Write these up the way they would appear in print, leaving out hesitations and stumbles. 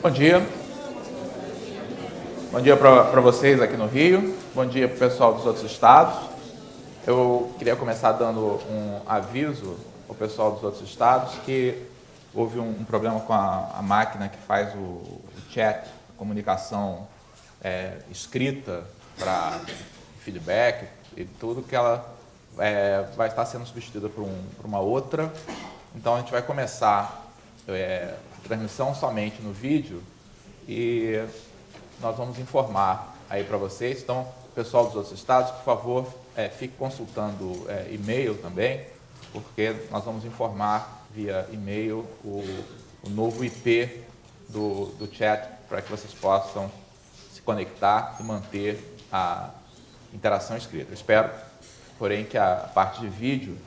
Bom dia. Bom dia para vocês aqui no Rio. Bom dia para o pessoal dos outros estados. Eu queria começar dando um aviso ao pessoal dos outros estados que houve um problema com a máquina que faz o chat, a comunicação escrita para feedback e tudo, que ela vai estar sendo substituída por uma outra. Então a gente vai começar a transmissão somente no vídeo e nós vamos informar aí para vocês. Então, pessoal dos outros estados, por favor, fique consultando e-mail também, porque nós vamos informar via e-mail o novo IP do chat para que vocês possam se conectar e manter a interação escrita. Eu espero, porém, que a parte de vídeo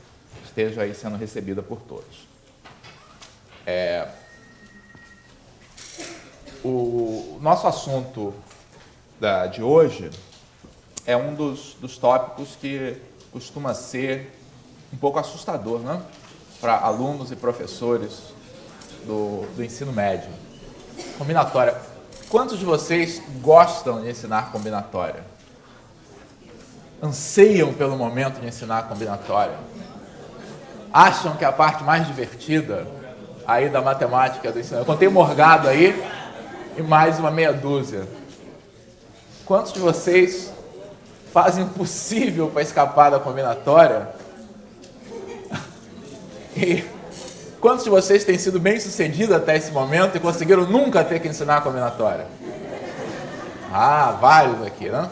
esteja aí sendo recebida por todos. O nosso assunto de hoje é um dos tópicos que costuma ser um pouco assustador, né? Para alunos e professores do ensino médio. Combinatória. Quantos de vocês gostam de ensinar combinatória? Anseiam pelo momento de ensinar combinatória? Acham que é a parte mais divertida aí da matemática do ensino? Eu contei Morgado aí e mais uma meia dúzia. Quantos de vocês fazem o possível para escapar da combinatória? E quantos de vocês têm sido bem-sucedidos até esse momento e conseguiram nunca ter que ensinar a combinatória? Ah, vários aqui, né?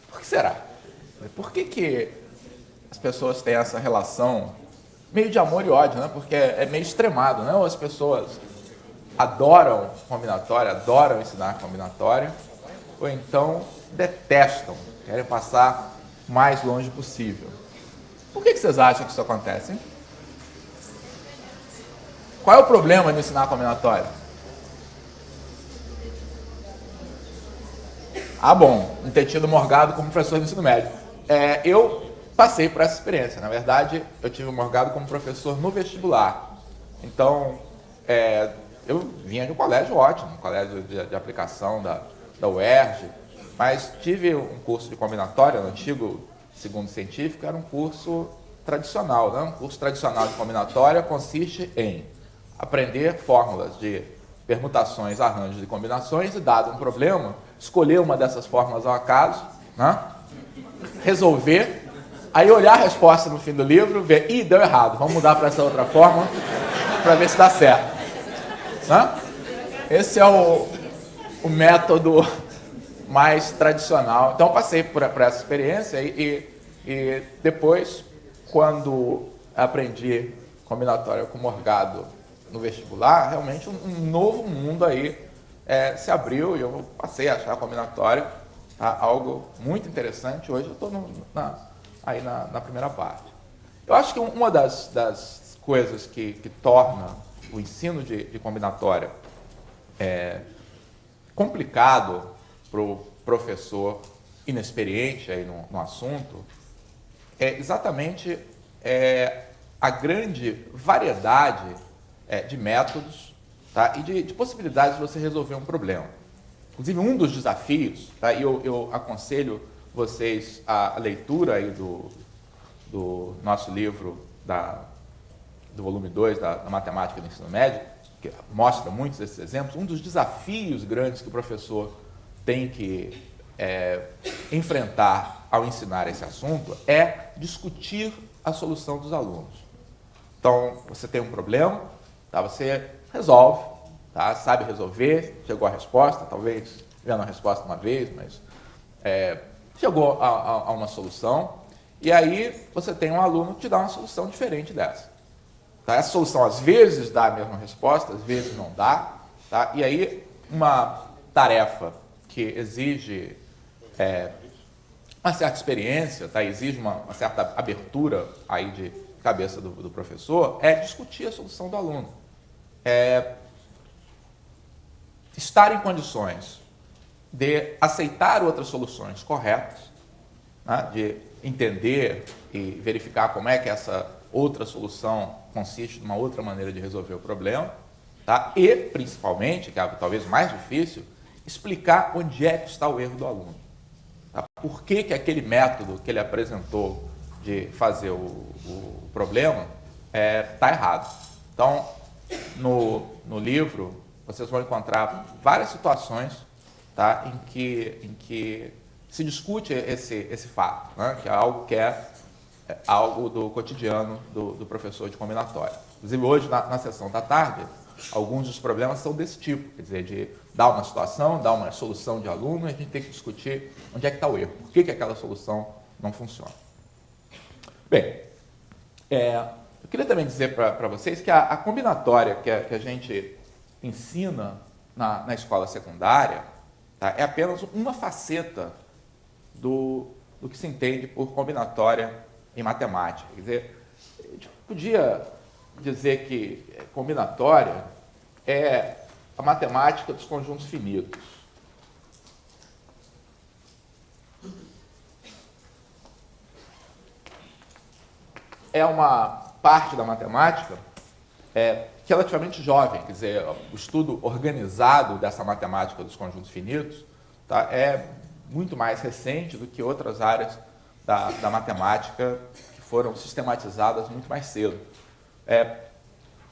Por que será? Por que as pessoas têm essa relação meio de amor e ódio, né? Porque é meio extremado, né? Ou as pessoas adoram combinatória, adoram ensinar combinatória, ou então detestam, querem passar o mais longe possível. Por que vocês acham que isso acontece, hein? Qual é o problema de ensinar combinatória? Ah, bom, não ter tido Morgado como professor de ensino médio. Eu passei por essa experiência. Na verdade, eu tive o Morgado como professor no vestibular. Então, eu vinha de um colégio ótimo, um colégio de aplicação da UERJ, mas tive um curso de combinatória, no antigo segundo científico, era um curso tradicional, né? Um curso tradicional de combinatória consiste em aprender fórmulas de permutações, arranjos e combinações e, dado um problema, escolher uma dessas fórmulas ao acaso, né? Resolver, aí olhar a resposta no fim do livro, ver, deu errado, vamos mudar para essa outra fórmula para ver se dá certo. Né? Esse é o método mais tradicional. Então, eu passei por essa experiência e depois, quando aprendi combinatória com Morgado no vestibular, realmente um novo mundo aí se abriu e eu passei a achar a combinatória algo muito interessante. Hoje eu estou aí na primeira parte. Eu acho que uma das coisas que torna o ensino de combinatória complicado para o professor inexperiente aí no assunto é exatamente a grande variedade de métodos, tá? E de possibilidades de você resolver um problema. Inclusive, um dos desafios, tá? E eu aconselho vocês a leitura aí do nosso livro do volume 2 da Matemática do Ensino Médio, que mostra muitos desses exemplos. Um dos desafios grandes que o professor tem que enfrentar ao ensinar esse assunto é discutir a solução dos alunos. Então, você tem um problema, tá? Você resolve, tá? Sabe resolver, chegou a resposta, talvez vendo a resposta uma vez, mas chegou a uma solução, e aí você tem um aluno que te dá uma solução diferente dessa. Tá? Essa solução às vezes dá a mesma resposta, às vezes não dá. Tá? E aí uma tarefa que exige uma certa experiência, tá? Exige uma certa abertura aí de cabeça do professor, é discutir a solução do aluno. Estar em condições de aceitar outras soluções corretas, né? De entender e verificar como é que essa outra solução consiste numa outra maneira de resolver o problema, tá? E, principalmente, que é talvez mais difícil, explicar onde é que está o erro do aluno. Tá? Por que aquele método que ele apresentou de fazer o problema está errado. Então, no livro, vocês vão encontrar várias situações, tá, em que se discute esse fato, né, que é algo do cotidiano do professor de combinatória. Inclusive, hoje, na sessão da tarde, alguns dos problemas são desse tipo, quer dizer, de dar uma situação, dar uma solução de aluno, e a gente tem que discutir onde é que está o erro, por que aquela solução não funciona. Bem, eu queria também dizer para vocês que a combinatória que a gente ensina na escola secundária, tá, é apenas uma faceta do que se entende por combinatória em matemática. Quer dizer, a gente podia dizer que combinatória é a matemática dos conjuntos finitos. É uma parte da matemática relativamente jovem, quer dizer, o estudo organizado dessa matemática dos conjuntos finitos, tá, é muito mais recente do que outras áreas da matemática que foram sistematizadas muito mais cedo.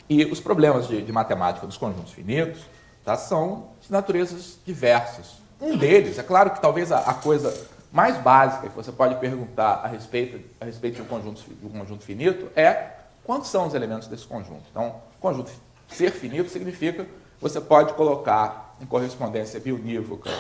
E os problemas de matemática dos conjuntos finitos, tá, são de naturezas diversas. Um deles, é claro que talvez a coisa mais básica que você pode perguntar a respeito de um conjunto finito é quantos são os elementos desse conjunto. Então, conjunto ser finito significa que você pode colocar em correspondência bionívoca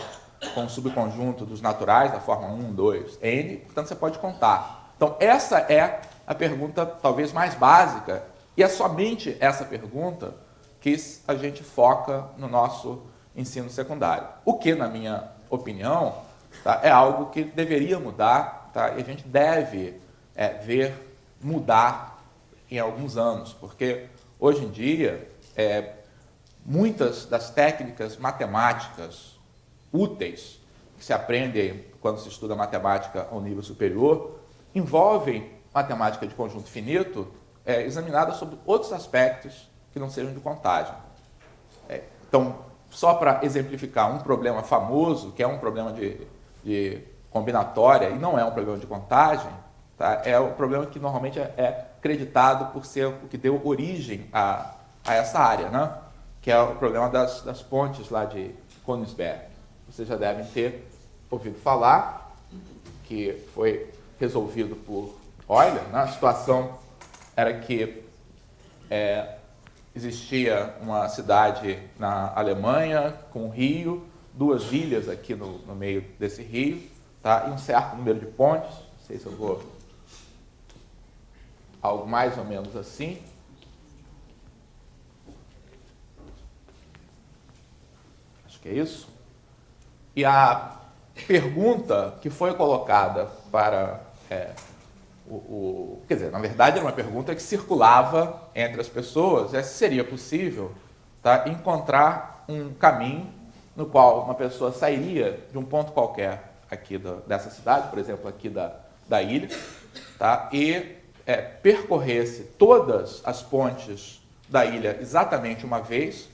com o subconjunto dos naturais, da forma 1, 2, n, portanto você pode contar. Então, essa é a pergunta talvez mais básica, e é somente essa pergunta que a gente foca no nosso ensino secundário. O que, na minha opinião, tá, é algo que deveria mudar, tá, e a gente deve ver mudar em alguns anos, porque hoje em dia muitas das técnicas matemáticas úteis que se aprendem quando se estuda matemática ao nível superior envolvem matemática de conjunto finito examinada sobre outros aspectos que não sejam de contagem. Então, só para exemplificar um problema famoso, que é um problema de combinatória e não é um problema de contagem, tá, é o problema que normalmente é acreditado por ser o que deu origem a essa área, né? Que é o problema das pontes lá de Königsberg. Vocês já devem ter ouvido falar, que foi resolvido por Euler, né? A situação era que existia uma cidade na Alemanha com um rio, duas ilhas aqui no meio desse rio, tá? E um certo número de pontes, não sei se eu vou... algo mais ou menos assim. Acho que é isso. E a pergunta que foi colocada para quer dizer, na verdade era uma pergunta que circulava entre as pessoas, se seria possível, tá, encontrar um caminho no qual uma pessoa sairia de um ponto qualquer aqui dessa cidade, por exemplo, aqui da ilha, tá, e percorresse todas as pontes da ilha exatamente uma vez,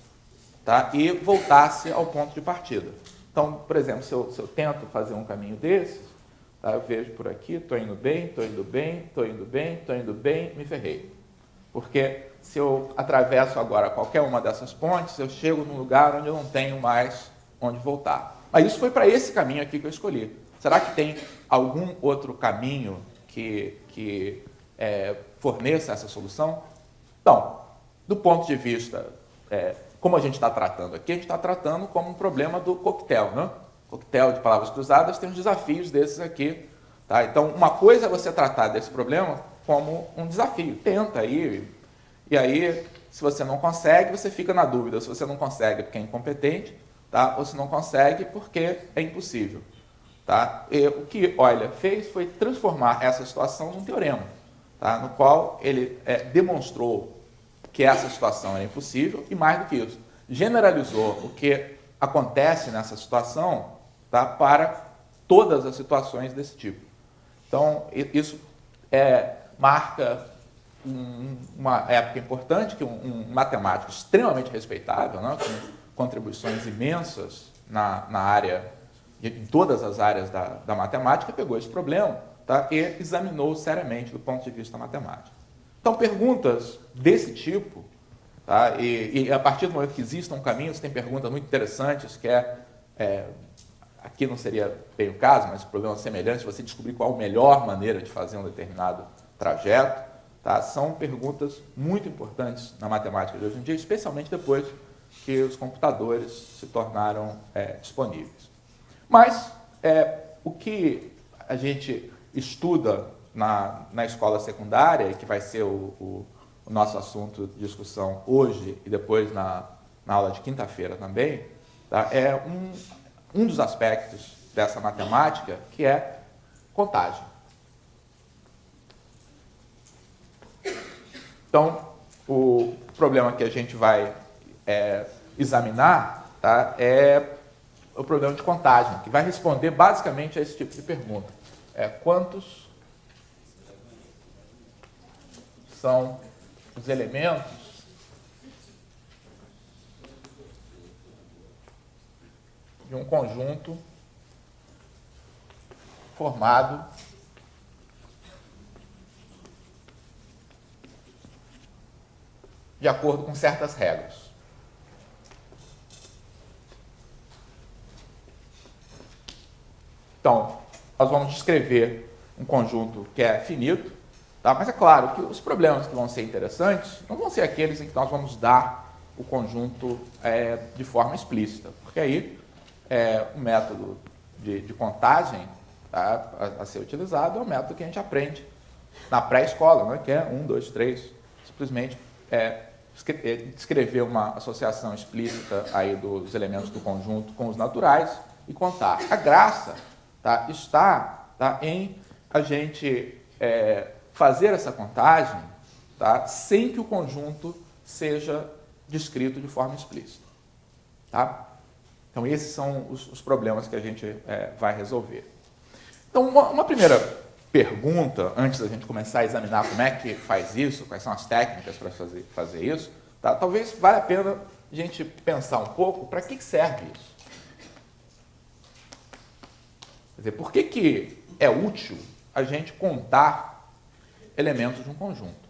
tá, e voltasse ao ponto de partida. Então, por exemplo, se eu tento fazer um caminho desses, tá, eu vejo por aqui, estou indo bem, estou indo bem, estou indo bem, estou indo bem, me ferrei. Porque se eu atravesso agora qualquer uma dessas pontes, eu chego num lugar onde eu não tenho mais onde voltar. Mas isso foi para esse caminho aqui que eu escolhi. Será que tem algum outro caminho que forneça essa solução? Então, do ponto de vista, como a gente está tratando aqui, a gente está tratando como um problema do coquetel, né? Coquetel de palavras cruzadas tem uns desafios desses aqui, tá? Então, uma coisa é você tratar desse problema como um desafio. Tenta aí, e aí, se você não consegue, você fica na dúvida se você não consegue porque é incompetente, tá? Ou se não consegue porque é impossível. Tá? E o que Euler fez foi transformar essa situação num teorema, tá? No qual ele demonstrou que essa situação era impossível e, mais do que isso, generalizou o que acontece nessa situação, tá, para todas as situações desse tipo. Então, isso marca uma época importante que um matemático extremamente respeitável, né, com contribuições imensas na área, em todas as áreas da matemática, pegou esse problema, tá, e examinou seriamente do ponto de vista matemático. Então, perguntas desse tipo, tá, e a partir do momento que existam caminhos, tem perguntas muito interessantes, que aqui não seria bem o caso, mas problemas semelhantes, você descobrir qual a melhor maneira de fazer um determinado trajeto, tá, são perguntas muito importantes na matemática de hoje em dia, especialmente depois que os computadores se tornaram disponíveis. Mas o que a gente estuda na escola secundária, que vai ser o nosso assunto de discussão hoje e depois na aula de quinta-feira também, tá, é um dos aspectos dessa matemática, que é contagem. Então, o problema que a gente vai examinar, tá, é o problema de contagem, que vai responder basicamente a esse tipo de pergunta. Quantos são os elementos de um conjunto formado de acordo com certas regras. Então, nós vamos descrever um conjunto que é finito, tá? Mas é claro que os problemas que vão ser interessantes não vão ser aqueles em que nós vamos dar o conjunto de forma explícita, porque aí o método de contagem, tá, a ser utilizado é o método que a gente aprende na pré-escola, né, que é 1, 2, 3, simplesmente descrever uma associação explícita aí dos elementos do conjunto com os naturais e contar. A graça, tá, está, tá, em a gente fazer essa contagem, tá, sem que o conjunto seja descrito de forma explícita. Tá? Então, esses são os problemas que a gente vai resolver. Então, uma primeira pergunta, antes da gente começar a examinar como é que faz isso, quais são as técnicas para fazer isso, tá? Talvez valha a pena a gente pensar um pouco para que serve isso. Quer dizer, por que é útil a gente contar elementos de um conjunto?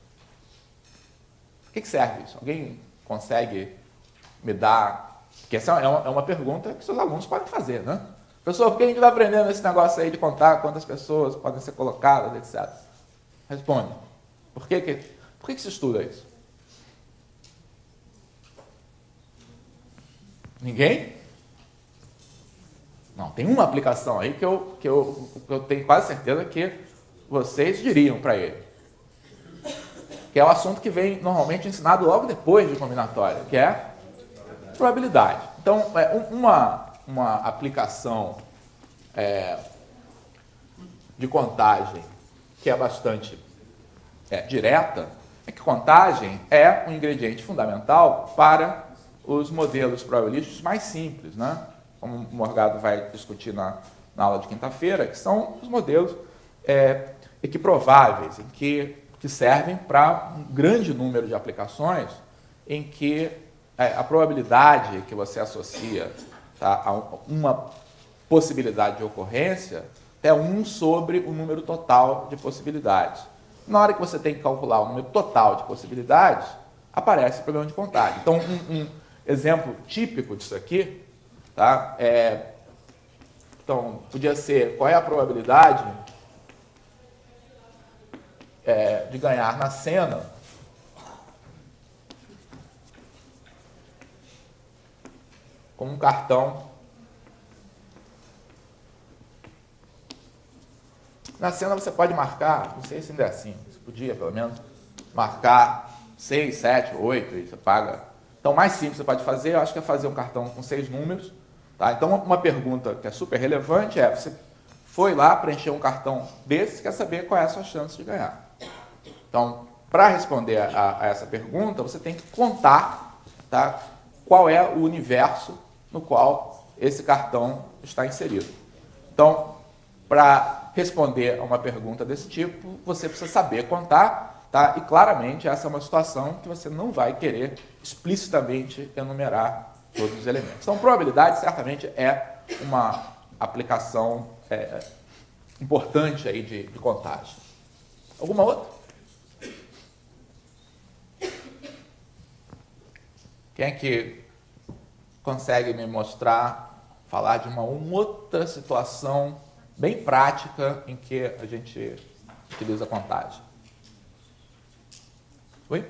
Por que serve isso? Alguém consegue me dar... Porque essa é uma pergunta que seus alunos podem fazer, né? Professor, por que a gente está aprendendo esse negócio aí de contar quantas pessoas podem ser colocadas, etc? Responde. Por que se estuda isso? Ninguém? Não, tem uma aplicação aí que eu tenho quase certeza que vocês diriam para ele. Que é o assunto que vem normalmente ensinado logo depois de combinatória, que é probabilidade. Então, uma aplicação de contagem que é bastante direta é que contagem é um ingrediente fundamental para os modelos probabilísticos mais simples, né? Como o Morgado vai discutir na aula de quinta-feira, que são os modelos equiprováveis, que servem para um grande número de aplicações em que a probabilidade que você associa, tá, a uma possibilidade de ocorrência é 1 sobre o número total de possibilidades. Na hora que você tem que calcular o número total de possibilidades, aparece o problema de contagem. Então, um exemplo típico disso aqui, tá, então, podia ser qual é a probabilidade de ganhar na cena com um cartão. Na cena você pode marcar, não sei se ainda é assim, você podia pelo menos marcar 6, 7, 8, e você paga. Então, o mais simples que você pode fazer, eu acho que é fazer um cartão com 6 números. Tá? Então, uma pergunta que é super relevante é, você foi lá preencher um cartão desse, quer saber qual é a sua chance de ganhar. Então, para responder a essa pergunta, você tem que contar, tá, qual é o universo no qual esse cartão está inserido. Então, para responder a uma pergunta desse tipo, você precisa saber contar tá? E claramente essa é uma situação que você não vai querer explicitamente enumerar todos os elementos. Então, probabilidade certamente é uma aplicação importante aí de contagem. Alguma outra? Quem é que consegue me mostrar, falar de uma outra situação bem prática em que a gente utiliza a contagem? Oi?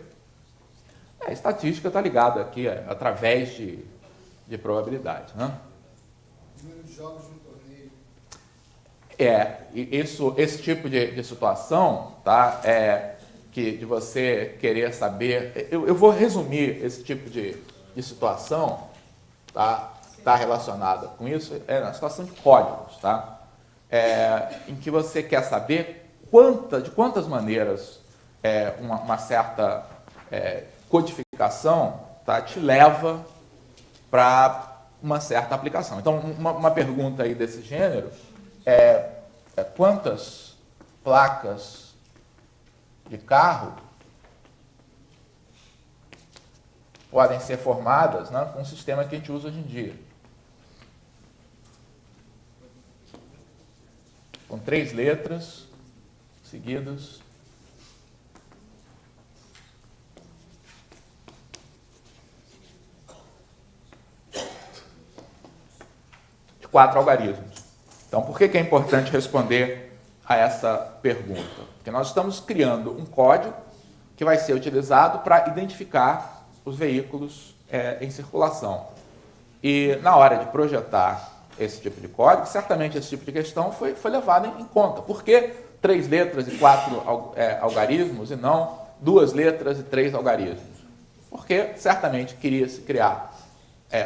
A estatística está ligada aqui através de probabilidade, né? Número de jogos no torneio. Esse tipo de situação, tá? De você querer saber. Eu vou resumir esse tipo de situação, tá? Está relacionada com isso, na situação de códigos, tá? Em que você quer saber de quantas maneiras uma certa codificação, tá, te leva para uma certa aplicação. Então, uma pergunta aí desse gênero quantas placas de carro podem ser formadas, né, com o sistema que a gente usa hoje em dia. Com 3 letras seguidas. De 4 algarismos. Então, por que é importante responder a essa pergunta? Porque nós estamos criando um código que vai ser utilizado para identificar os veículos em circulação. E na hora de projetar esse tipo de código, certamente esse tipo de questão foi levado em conta. Por que 3 letras e 4 algarismos e não 2 letras e 3 algarismos? Porque certamente queria-se criar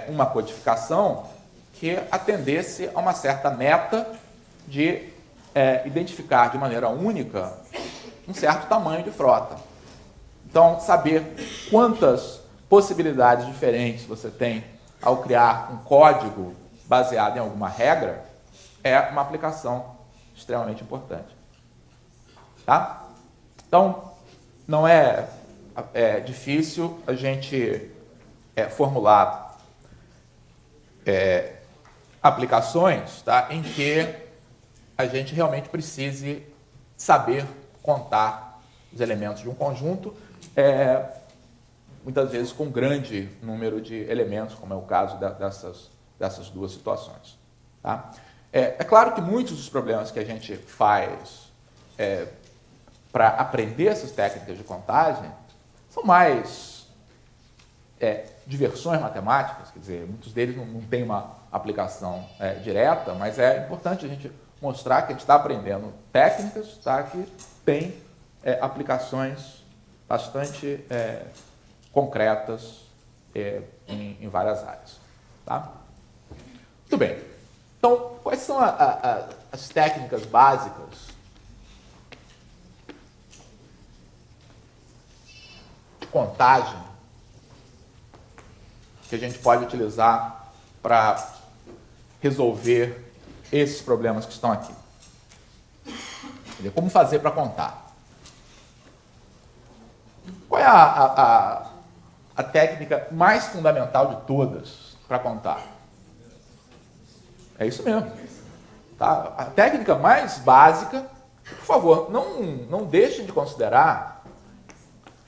uma codificação que atendesse a uma certa meta de identificar de maneira única um certo tamanho de frota. Então, saber quantas possibilidades diferentes você tem ao criar um código baseado em alguma regra é uma aplicação extremamente importante. Tá? Então, não é difícil a gente formular aplicações, tá, em que a gente realmente precise saber contar os elementos de um conjunto, muitas vezes com um grande número de elementos, como é o caso dessas duas situações. Tá? É claro que muitos dos problemas que a gente faz para aprender essas técnicas de contagem são mais diversões matemáticas, quer dizer, muitos deles não têm uma aplicação direta, mas é importante a gente mostrar que a gente está aprendendo técnicas, tá, que têm aplicações bastante concretas em várias áreas. Tá? Muito bem. Então, quais são as técnicas básicas de contagem que a gente pode utilizar para resolver esses problemas que estão aqui? Como fazer para contar? Qual é a técnica mais fundamental de todas para contar? É isso mesmo. Tá? A técnica mais básica, por favor, não deixem de considerar,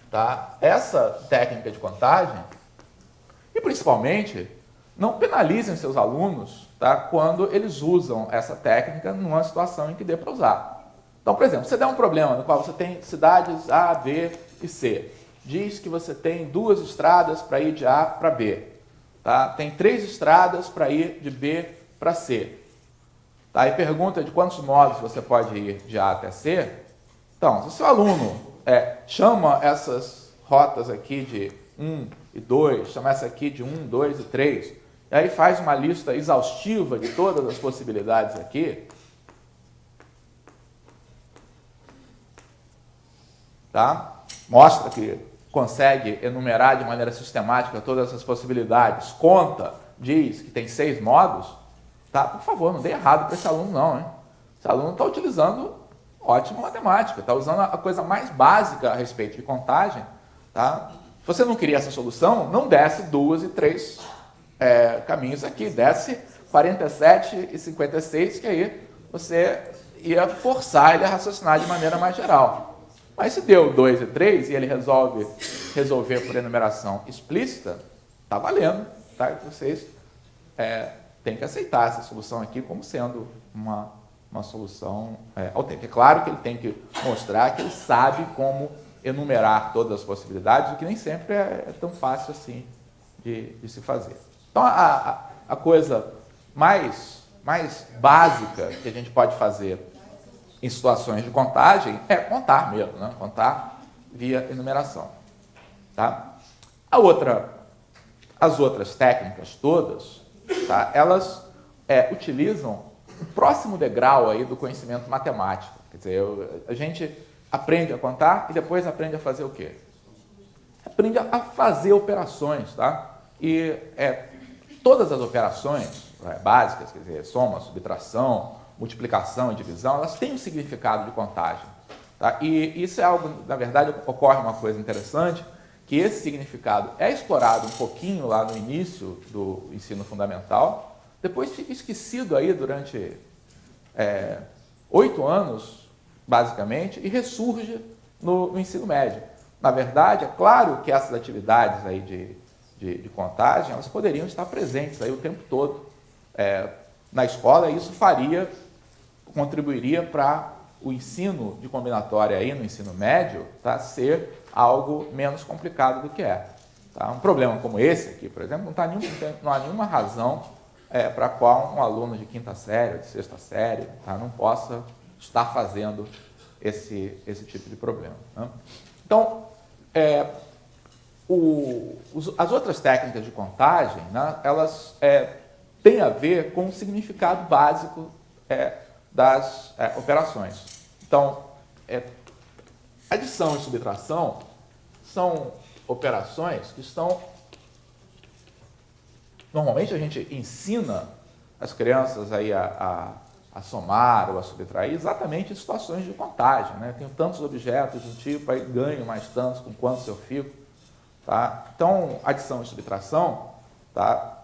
tá, essa técnica de contagem e, principalmente, não penalizem seus alunos, tá, quando eles usam essa técnica numa situação em que dê para usar. Então, por exemplo, você der um problema no qual você tem cidades A, B e C. Diz que você tem 2 estradas para ir de A para B. Tá? Tem 3 estradas para ir de B para C. Tá? E pergunta de quantos modos você pode ir de A até C. Então, se o seu aluno chama essas rotas aqui de 1 e 2, chama essa aqui de 1, 2 e 3, e aí faz uma lista exaustiva de todas as possibilidades aqui, tá? Mostra que consegue enumerar de maneira sistemática todas essas possibilidades, conta, diz que tem 6 modos, tá? Por favor, não dê errado para esse aluno não, hein? Esse aluno está utilizando Ótima matemática, está usando a coisa mais básica a respeito de contagem. Tá? Se você não queria essa solução, não desce 2 e 3 caminhos aqui, desce 47 e 56, que aí você ia forçar ele a raciocinar de maneira mais geral. Mas se deu 2 e 3 e ele resolver por enumeração explícita, está valendo. Tá? Vocês têm que aceitar essa solução aqui como sendo uma solução autêntica. É claro que ele tem que mostrar que ele sabe como enumerar todas as possibilidades, o que nem sempre é tão fácil assim de se fazer. Então, a coisa mais básica que a gente pode fazer em situações de contagem é contar mesmo, né? Contar via enumeração. Tá? As outras técnicas todas, tá? Elas utilizam o próximo degrau aí do conhecimento matemático. Quer dizer, a gente aprende a contar e depois aprende a fazer o quê? Aprende a fazer operações, tá? E todas as operações básicas, quer dizer, soma, subtração, multiplicação e divisão, elas têm um significado de contagem. Tá? E isso é algo, na verdade, ocorre uma coisa interessante, que esse significado é explorado um pouquinho lá no início do ensino fundamental, depois fica esquecido aí durante 8 anos, basicamente, e ressurge no ensino médio. Na verdade, é claro que essas atividades aí de contagem, elas poderiam estar presentes aí o tempo todo na escola, e isso contribuiria para o ensino de combinatória aí no ensino médio, tá, ser algo menos complicado do que é. Tá? Um problema como esse aqui, por exemplo, não há nenhuma razão para a qual um aluno de 5ª série, de 6ª série, tá, não possa estar fazendo esse tipo de problema. Né? Então, as outras técnicas de contagem, né, elas têm a ver com o significado básico das operações. Então, adição e subtração são operações que estão... Normalmente a gente ensina as crianças aí a somar ou a subtrair exatamente em situações de contagem. Né? Tenho tantos objetos do tipo, aí ganho mais tantos, com quantos eu fico. Tá? Então, adição e subtração, tá,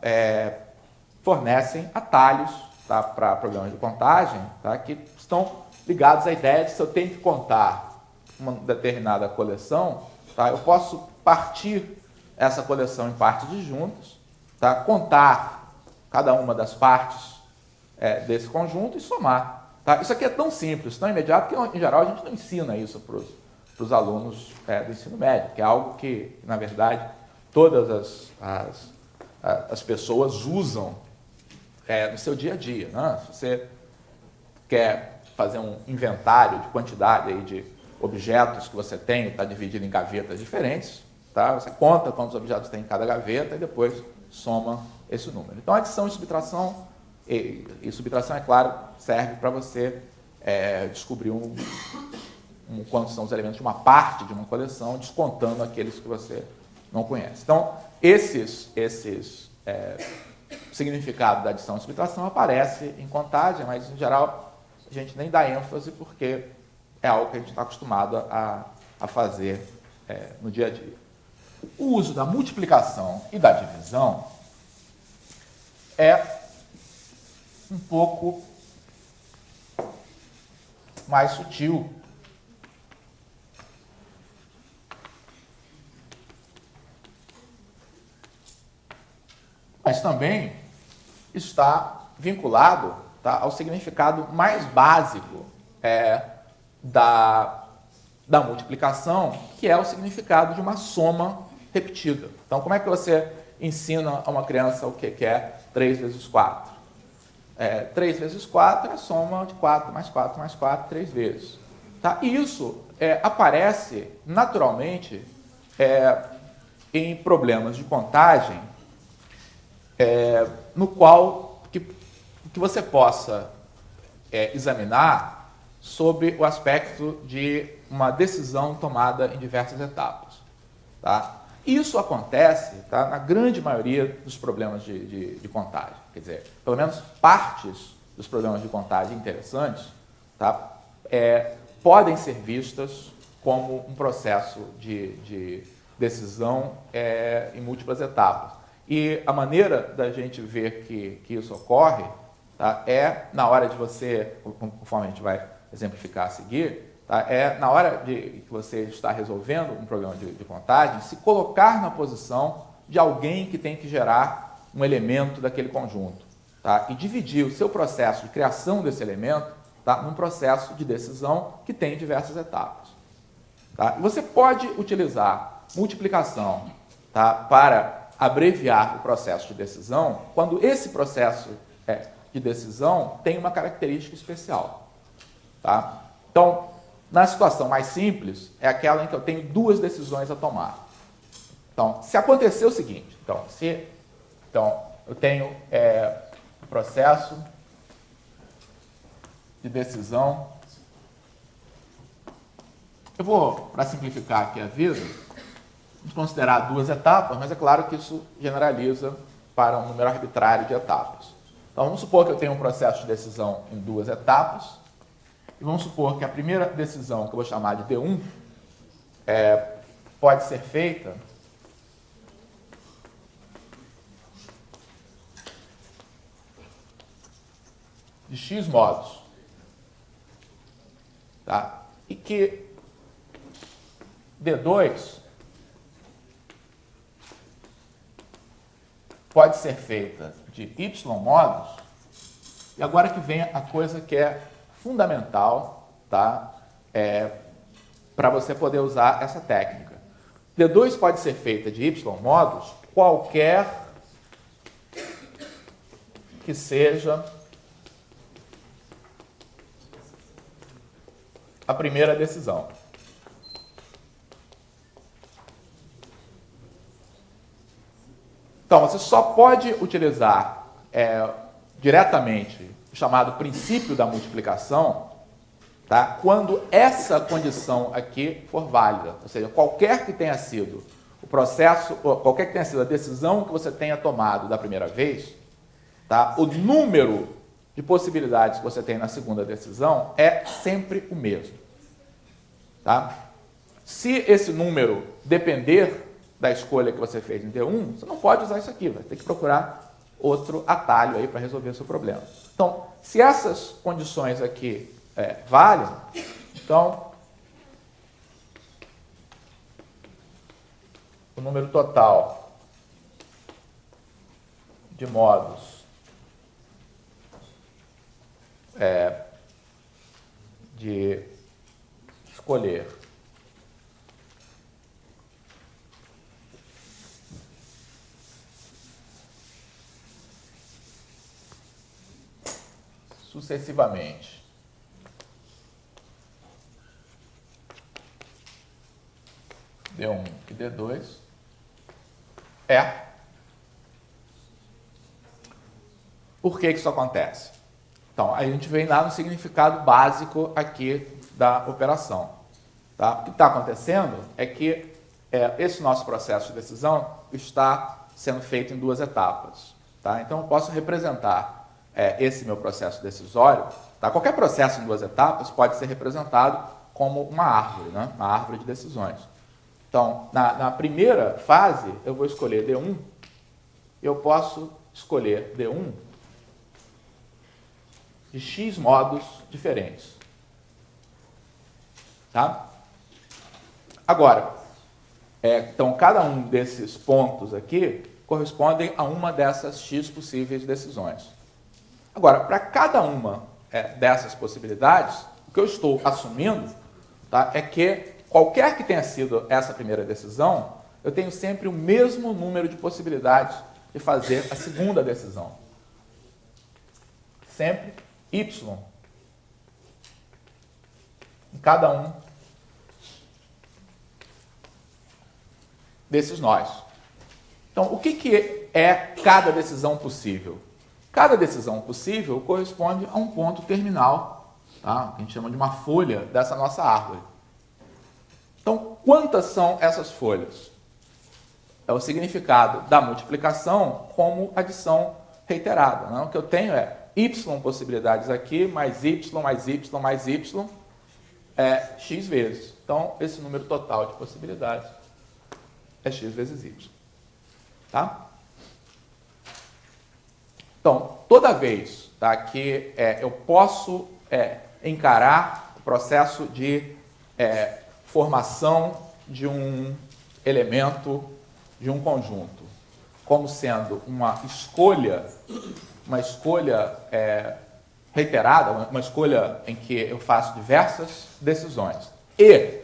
fornecem atalhos, tá, para problemas de contagem, tá, que estão ligados à ideia de se eu tenho que contar uma determinada coleção, tá, eu posso partir essa coleção em partes disjuntas, tá, contar cada uma das partes desse conjunto e somar. Tá? Isso aqui é tão simples, tão imediato, que em geral a gente não ensina isso para os alunos do ensino médio, que é algo que, na verdade, todas as pessoas usam no seu dia a dia. Né? Se você quer fazer um inventário de quantidade aí de objetos que você tem, está dividido em gavetas diferentes, tá? Você conta quantos objetos tem em cada gaveta e depois soma esse número. Então, adição e subtração, subtração, é claro, serve para você descobrir quantos são os elementos de uma parte de uma coleção, descontando aqueles que você não conhece. Então, esses significado da adição e subtração aparece em contagem, mas, em geral, a gente nem dá ênfase porque é algo que a gente está acostumado a fazer no dia a dia. O uso da multiplicação e da divisão é um pouco mais sutil. Mas também está vinculado, tá, ao significado mais básico da multiplicação, que é o significado de uma soma repetida. Então, como é que você ensina a uma criança o que é 3 vezes 4? 3 vezes 4 é a soma de 4 mais 4 mais 4, 3 vezes. Tá? E isso aparece naturalmente em problemas de contagem, no qual que você possa examinar sob o aspecto de uma decisão tomada em diversas etapas. Tá? Isso acontece, tá, na grande maioria dos problemas de contagem. Quer dizer, pelo menos partes dos problemas de contagem interessantes, tá, podem ser vistas como um processo de decisão em múltiplas etapas. E a maneira da gente ver que isso ocorre, tá, é na hora de você, conforme a gente vai exemplificar a seguir, tá, é na hora de que você está resolvendo um problema de contagem, se colocar na posição de alguém que tem que gerar um elemento daquele conjunto, tá, e dividir o seu processo de criação desse elemento, tá, num processo de decisão que tem diversas etapas. Tá? E você pode utilizar multiplicação, tá, para abreviar o processo de decisão quando esse processo de decisão tem uma característica especial. Tá? Então, na situação mais simples, é aquela em que eu tenho duas decisões a tomar. Então, se acontecer o seguinte, eu tenho o processo de decisão. Eu vou, para simplificar aqui a vida, considerar duas etapas, mas é claro que isso generaliza para um número arbitrário de etapas. Então, vamos supor que eu tenho um processo de decisão em duas etapas, e vamos supor que a primeira decisão, que eu vou chamar de D1, pode ser feita de X modos. Tá? E que D2 pode ser feita de Y modos, e agora que vem a coisa que é fundamental, tá? Para você poder usar essa técnica. D2 pode ser feita de Y modos, qualquer que seja a primeira decisão. Então, você só pode utilizar diretamente o chamado princípio da multiplicação, tá, quando essa condição aqui for válida. Ou seja, qualquer que tenha sido o processo, qualquer que tenha sido a decisão que você tenha tomado da primeira vez, tá, o número de possibilidades que você tem na segunda decisão é sempre o mesmo. Tá? Se esse número depender da escolha que você fez em D1, você não pode usar isso aqui, vai ter que procurar outro atalho aí para resolver o seu problema. Então, se essas condições aqui valem, então o número total de modos de escolher sucessivamente D1 e D2 Por que isso acontece? Então, a gente vem lá no significado básico aqui da operação. Tá? O que está acontecendo é que esse nosso processo de decisão está sendo feito em duas etapas. Tá? Então, eu posso representar esse meu processo decisório. Tá? Qualquer processo em duas etapas pode ser representado como uma árvore, né? Uma árvore de decisões. Então, na primeira fase, eu vou escolher D1, eu posso escolher D1 de X modos diferentes. Tá? Agora, então, cada um desses pontos aqui correspondem a uma dessas X possíveis decisões. Agora, para cada uma dessas possibilidades, o que eu estou assumindo, tá, é que qualquer que tenha sido essa primeira decisão, eu tenho sempre o mesmo número de possibilidades de fazer a segunda decisão. Sempre Y em cada um desses nós. Então, o que é cada decisão possível? Cada decisão possível corresponde a um ponto terminal, tá? Que a gente chama de uma folha dessa nossa árvore. Então, quantas são essas folhas? É o significado da multiplicação como adição reiterada. Né? O que eu tenho é Y possibilidades aqui, mais Y, mais Y, mais Y, x vezes. Então, esse número total de possibilidades é x vezes y. Tá? Então, toda vez, tá, que eu posso encarar o processo de formação de um elemento, de um conjunto, como sendo uma escolha reiterada, uma escolha em que eu faço diversas decisões. E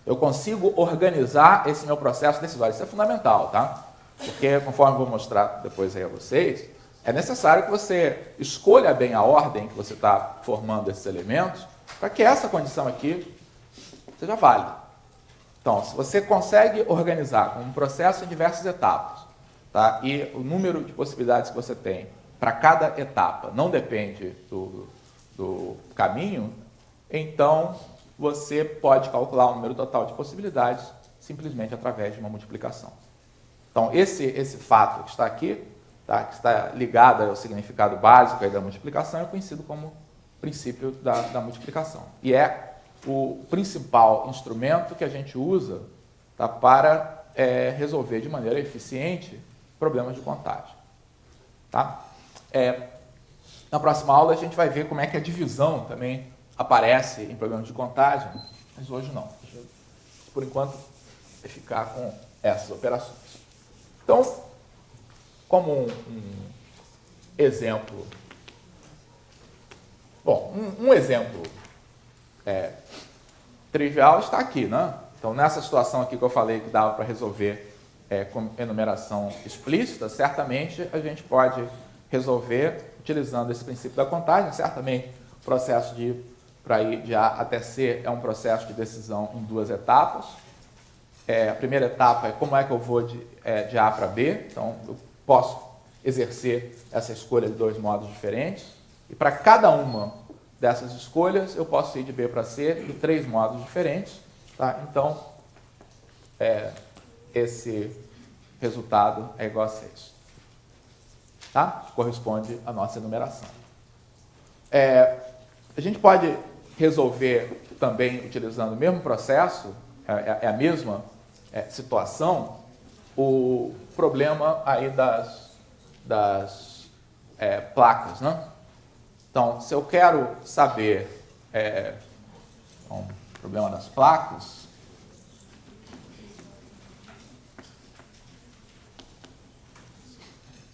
eu consigo organizar esse meu processo decisório. Isso é fundamental, tá? Porque, conforme eu vou mostrar depois aí a vocês, é necessário que você escolha bem a ordem que você está formando esses elementos para que essa condição aqui seja válida. Então, se você consegue organizar um processo em diversas etapas, tá? E o número de possibilidades que você tem para cada etapa não depende do caminho, então você pode calcular o número total de possibilidades simplesmente através de uma multiplicação. Então, esse fato que está aqui, tá, que está ligado ao significado básico aí da multiplicação, é conhecido como princípio da multiplicação. E é o principal instrumento que a gente usa, tá, para resolver de maneira eficiente problemas de contagem. Tá? Na próxima aula a gente vai ver como é que a divisão também aparece em problemas de contagem, mas hoje não. Por enquanto, vai ficar com essas operações. Então, como um exemplo, bom, um exemplo trivial está aqui, né? Então, nessa situação aqui que eu falei que dava para resolver com enumeração explícita, certamente a gente pode resolver utilizando esse princípio da contagem. Certamente o processo para ir de A até C é um processo de decisão em duas etapas. A primeira etapa é como é que eu vou de A para B. Então, eu posso exercer essa escolha de dois modos diferentes. E para cada uma dessas escolhas, eu posso ir de B para C de três modos diferentes. Tá? Então, esse resultado é igual a 6. Tá? Corresponde à nossa enumeração. A gente pode resolver também utilizando o mesmo processo, a mesma situação, o problema aí das placas, né? Então, se eu quero saber o problema das placas,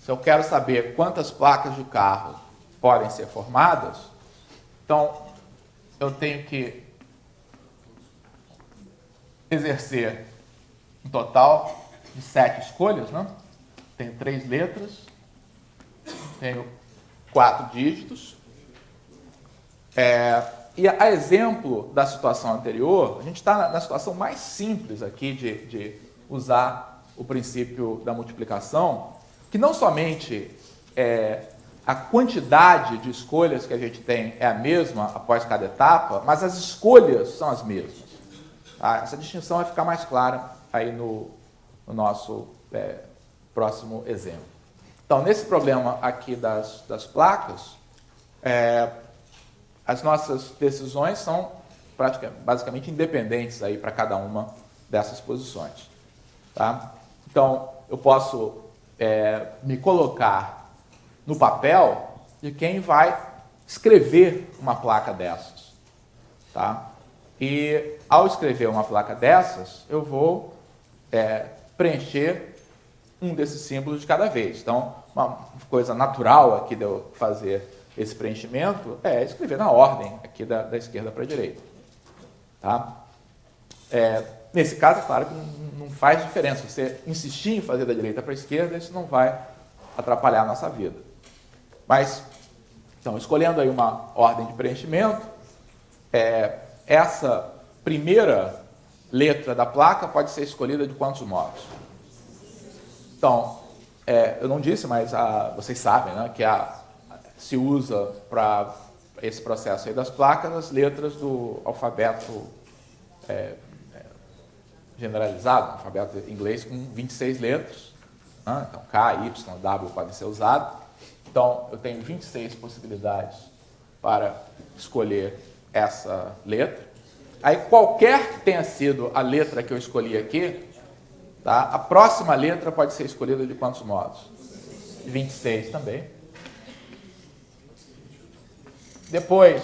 se eu quero saber quantas placas de carro podem ser formadas, então eu tenho que exercer um total de 7 escolhas, né? Tenho 3 letras, tenho 4 dígitos. E a exemplo da situação anterior, a gente está na situação mais simples aqui de usar o princípio da multiplicação, que não somente a quantidade de escolhas que a gente tem é a mesma após cada etapa, mas as escolhas são as mesmas. Tá? Essa distinção vai ficar mais clara aí no nosso próximo exemplo. Então, nesse problema aqui das placas, as nossas decisões são basicamente independentes aí para cada uma dessas posições. Tá? Então, eu posso me colocar no papel de quem vai escrever uma placa dessas. Tá? E, ao escrever uma placa dessas, eu vou preencher um desses símbolos de cada vez. Então, uma coisa natural aqui de eu fazer esse preenchimento é escrever na ordem aqui da esquerda para a direita. Tá? Nesse caso, é claro que não faz diferença. Se você insistir em fazer da direita para a esquerda, isso não vai atrapalhar a nossa vida. Mas, então, escolhendo aí uma ordem de preenchimento, essa primeira letra da placa pode ser escolhida de quantos modos? Então, eu não disse, mas vocês sabem, né, que se usa para esse processo aí das placas as letras do alfabeto generalizado, alfabeto inglês com 26 letras. Né? Então, K, Y, W podem ser usados. Então, eu tenho 26 possibilidades para escolher essa letra. Aí qualquer que tenha sido a letra que eu escolhi aqui, tá? A próxima letra pode ser escolhida de quantos modos? 26 também. Depois,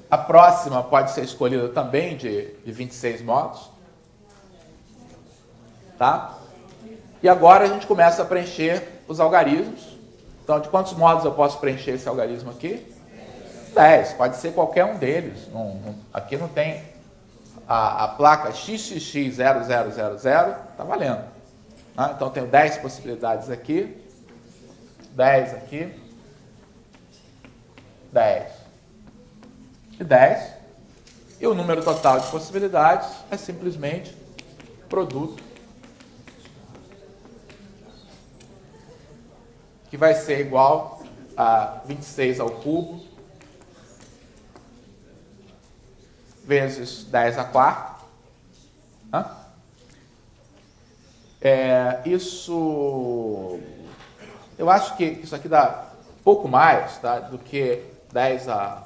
a próxima pode ser escolhida também de 26 modos. Tá? E agora a gente começa a preencher os algarismos. Então, de quantos modos eu posso preencher esse algarismo aqui? 10. Pode ser qualquer um deles. Aqui não tem a placa XXX0000, está valendo. Tá? Então, tenho 10 possibilidades aqui. 10 aqui. 10. E 10. E o número total de possibilidades é simplesmente produto, que vai ser igual a 26 ao cubo vezes 10 a quarta. Isso, eu acho que isso aqui dá pouco mais, tá, do que 10 a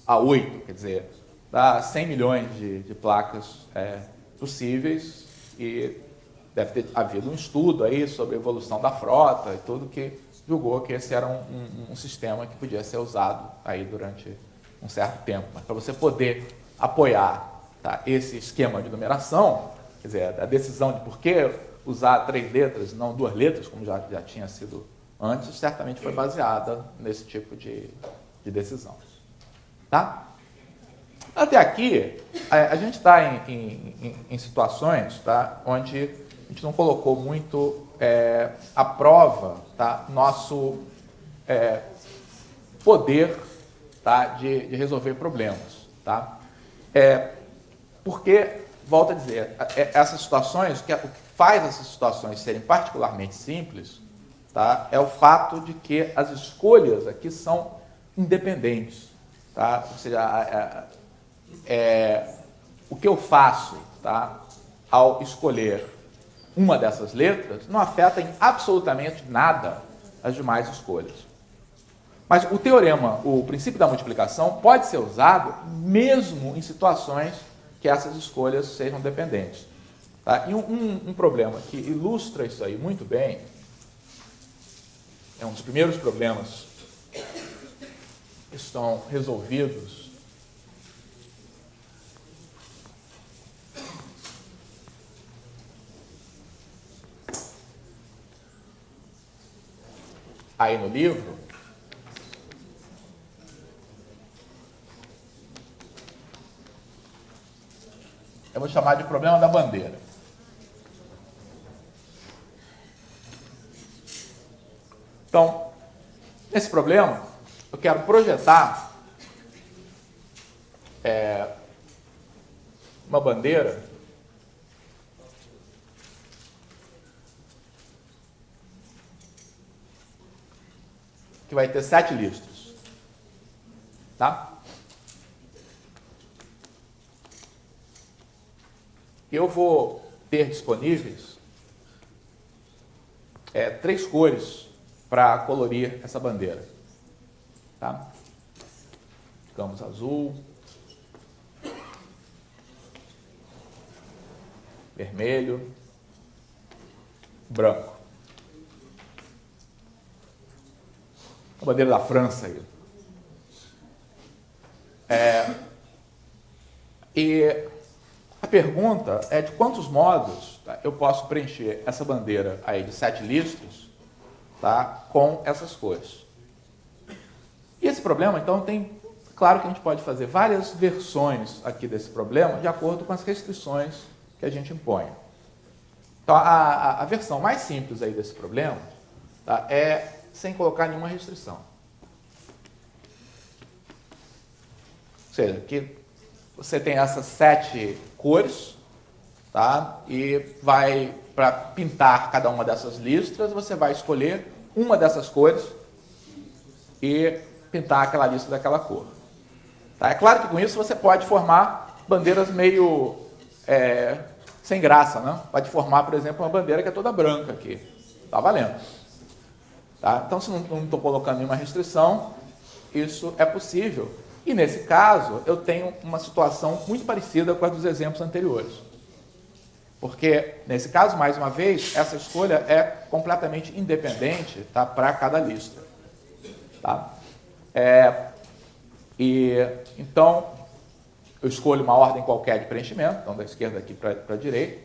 8, quer dizer, dá 100 milhões de placas possíveis, e deve ter havido um estudo aí sobre a evolução da frota e tudo que julgou que esse era um sistema que podia ser usado aí durante um certo tempo. Mas para você poder apoiar, tá, esse esquema de numeração, quer dizer, a decisão de por que usar 3 letras e não 2 letras, como já tinha sido antes, certamente foi baseada nesse tipo de decisão. Tá? Até aqui, a gente está em situações, tá, onde a gente não colocou muito à prova, tá, nosso poder, tá, de resolver problemas. Tá? Porque, volto a dizer, essas situações, o que faz essas situações serem particularmente simples, tá, é o fato de que as escolhas aqui são independentes. Tá? Ou seja, o que eu faço, tá, ao escolher uma dessas letras não afeta em absolutamente nada as demais escolhas. Mas o teorema, o princípio da multiplicação, pode ser usado mesmo em situações que essas escolhas sejam dependentes. Tá? E um problema que ilustra isso aí muito bem, é um dos primeiros problemas que estão resolvidos aí no livro. Eu vou chamar de problema da bandeira. Então, nesse problema, eu quero projetar uma bandeira que vai ter 7 listros. Tá? Eu vou ter disponíveis 3 cores para colorir essa bandeira. Tá? Digamos azul, vermelho, branco. A bandeira da França aí. E a pergunta é de quantos modos, tá, eu posso preencher essa bandeira aí de 7 listros, tá, com essas cores. E esse problema, então, claro que a gente pode fazer várias versões aqui desse problema de acordo com as restrições que a gente impõe. Então, a versão mais simples aí desse problema, tá, é sem colocar nenhuma restrição. Ou seja, que você tem essas 7 cores, tá? E para pintar cada uma dessas listras, você vai escolher uma dessas cores e pintar aquela lista daquela cor. Tá? É claro que com isso você pode formar bandeiras meio sem graça, né? Pode formar, por exemplo, uma bandeira que é toda branca aqui. Tá valendo. Tá? Então, se não estou colocando nenhuma restrição, isso é possível. E nesse caso, eu tenho uma situação muito parecida com a dos exemplos anteriores. Porque, nesse caso, mais uma vez, essa escolha é completamente independente, tá, para cada lista. Tá? Então, eu escolho uma ordem qualquer de preenchimento, então da esquerda aqui para a direita,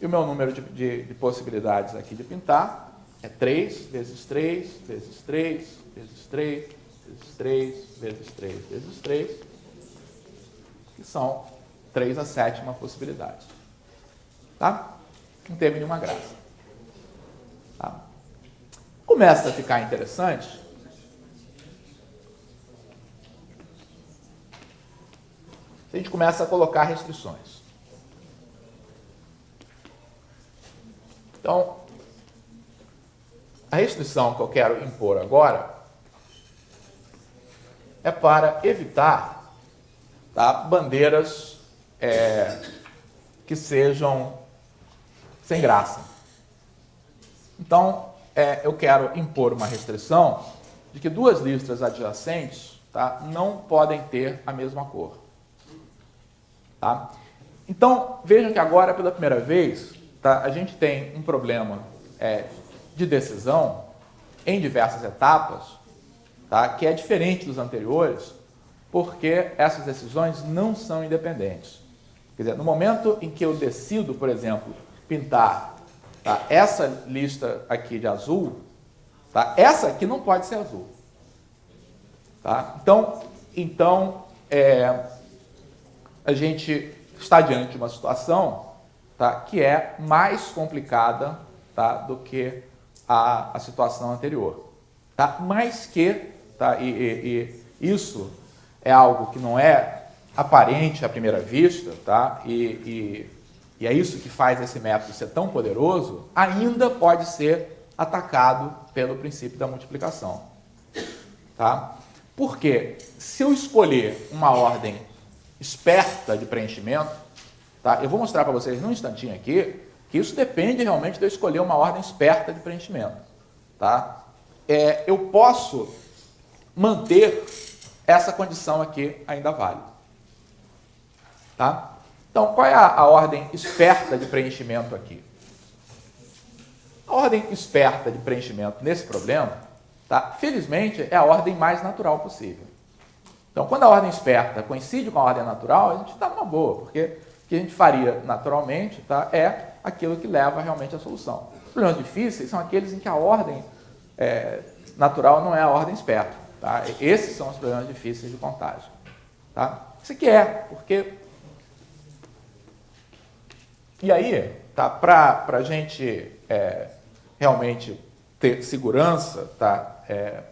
e o meu número de possibilidades aqui de pintar é 3 vezes 3, vezes 3, vezes 3, vezes 3, vezes 3, vezes 3, que são 3 a sétima possibilidades. Tá? Não teve nenhuma graça. Tá? Começa a ficar interessante se a gente começa a colocar restrições. Então, a restrição que eu quero impor agora é para evitar, tá, bandeiras que sejam sem graça. Então, eu quero impor uma restrição de que duas listas adjacentes, tá, não podem ter a mesma cor. Tá? Então, vejam que agora, pela primeira vez, tá, a gente tem um problema de decisão em diversas etapas, tá, que é diferente dos anteriores, porque essas decisões não são independentes. Quer dizer, no momento em que eu decido, por exemplo, pintar, tá, essa lista aqui de azul, tá, essa aqui não pode ser azul. Tá? Então a gente está diante de uma situação, tá, que é mais complicada, tá, do que a situação anterior. Tá? Mas que, tá, e isso é algo que não é aparente à primeira vista, tá, e é isso que faz esse método ser tão poderoso, ainda pode ser atacado pelo princípio da multiplicação. Tá? Porque se eu escolher uma ordem esperta de preenchimento, tá? Eu vou mostrar para vocês num instantinho aqui que isso depende realmente de eu escolher uma ordem esperta de preenchimento. Tá? Eu posso manter essa condição aqui ainda válida. Tá? Então, qual é a ordem esperta de preenchimento aqui? A ordem esperta de preenchimento nesse problema, tá, felizmente, é a ordem mais natural possível. Então, quando a ordem esperta coincide com a ordem natural, a gente está numa boa, porque o que a gente faria naturalmente, tá, é aquilo que leva realmente à solução. Os problemas difíceis são aqueles em que a ordem natural não é a ordem esperta. Tá? Esses são os problemas difíceis de contagem. Tá? Isso aqui porque... E aí, tá, para a gente realmente ter segurança, tá,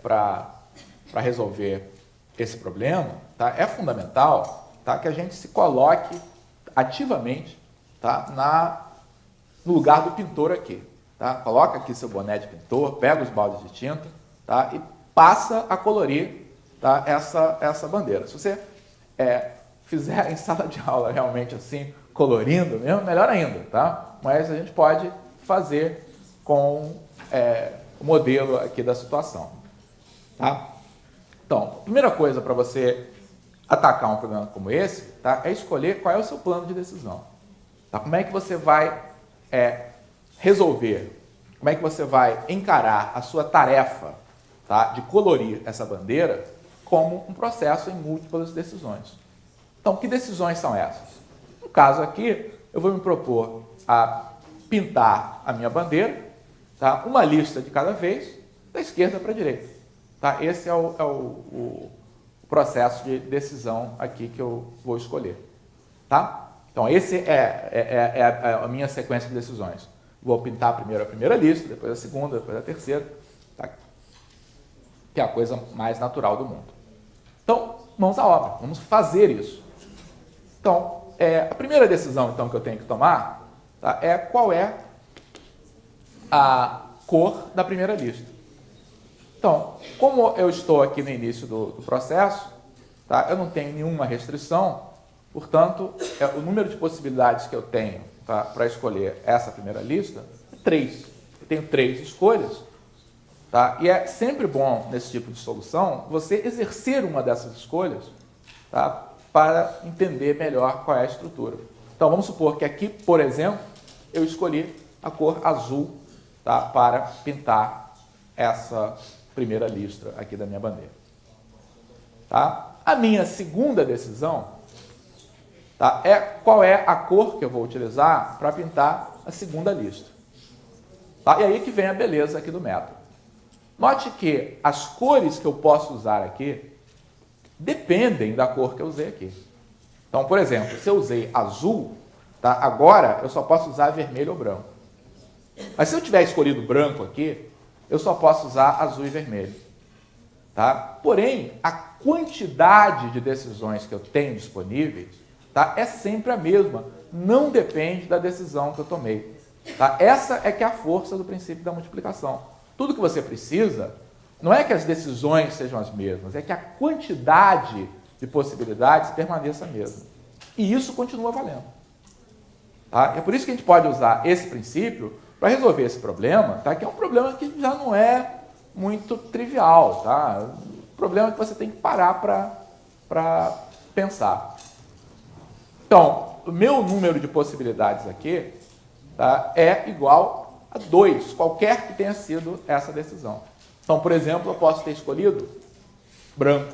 para resolver esse problema, tá, é fundamental, tá, que a gente se coloque ativamente, tá, no lugar do pintor aqui. Tá? Coloca aqui seu boné de pintor, pega os baldes de tinta, tá, e passa a colorir, tá, essa bandeira. Se você fizer em sala de aula realmente assim, colorindo mesmo, melhor ainda. Tá? Mas a gente pode fazer com o modelo aqui da situação. Tá? Então, a primeira coisa para você atacar um problema como esse, tá, é escolher qual é o seu plano de decisão. Tá? Como é que você vai resolver, como é que você vai encarar a sua tarefa, tá, de colorir essa bandeira como um processo em múltiplas decisões. Então, que decisões são essas? No caso aqui, eu vou me propor a pintar a minha bandeira, tá, uma lista de cada vez, da esquerda para a direita. Tá? Esse é o processo de decisão aqui que eu vou escolher. Tá? Então, esse é a minha sequência de decisões. Vou pintar primeiro a primeira lista, depois a segunda, depois a terceira, tá? Que é a coisa mais natural do mundo. Então, mãos à obra, vamos fazer isso. Então, a primeira decisão então, que eu tenho que tomar, tá, é qual é a cor da primeira lista. Então, como eu estou aqui no início do processo, tá, eu não tenho nenhuma restrição, portanto, o número de possibilidades que eu tenho, tá, para escolher essa primeira lista é 3. Eu tenho 3 escolhas, tá, e é sempre bom, nesse tipo de solução, você exercer uma dessas escolhas, tá? Para entender melhor qual é a estrutura. Então, vamos supor que aqui, por exemplo, eu escolhi a cor azul, tá? Para pintar essa primeira listra aqui da minha bandeira. Tá? A minha segunda decisão, tá? É qual é a cor que eu vou utilizar para pintar a segunda listra. Tá? E aí que vem a beleza aqui do método. Note que as cores que eu posso usar aqui dependem da cor que eu usei aqui. Então, por exemplo, se eu usei azul, tá? Agora eu só posso usar vermelho ou branco. Mas se eu tiver escolhido branco aqui, eu só posso usar azul e vermelho. Tá? Porém, a quantidade de decisões que eu tenho disponíveis, tá? É sempre a mesma. Não depende da decisão que eu tomei. Tá? Essa é que é a força do princípio da multiplicação. Tudo que você precisa não é que as decisões sejam as mesmas, é que a quantidade de possibilidades permaneça a mesma. E isso continua valendo. Tá? É por isso que a gente pode usar esse princípio para resolver esse problema, tá? Que é um problema que já não é muito trivial. Tá? Um problema que você tem que parar para pensar. Então, o meu número de possibilidades aqui, tá? É igual a 2, qualquer que tenha sido essa decisão. Então, por exemplo, eu posso ter escolhido branco.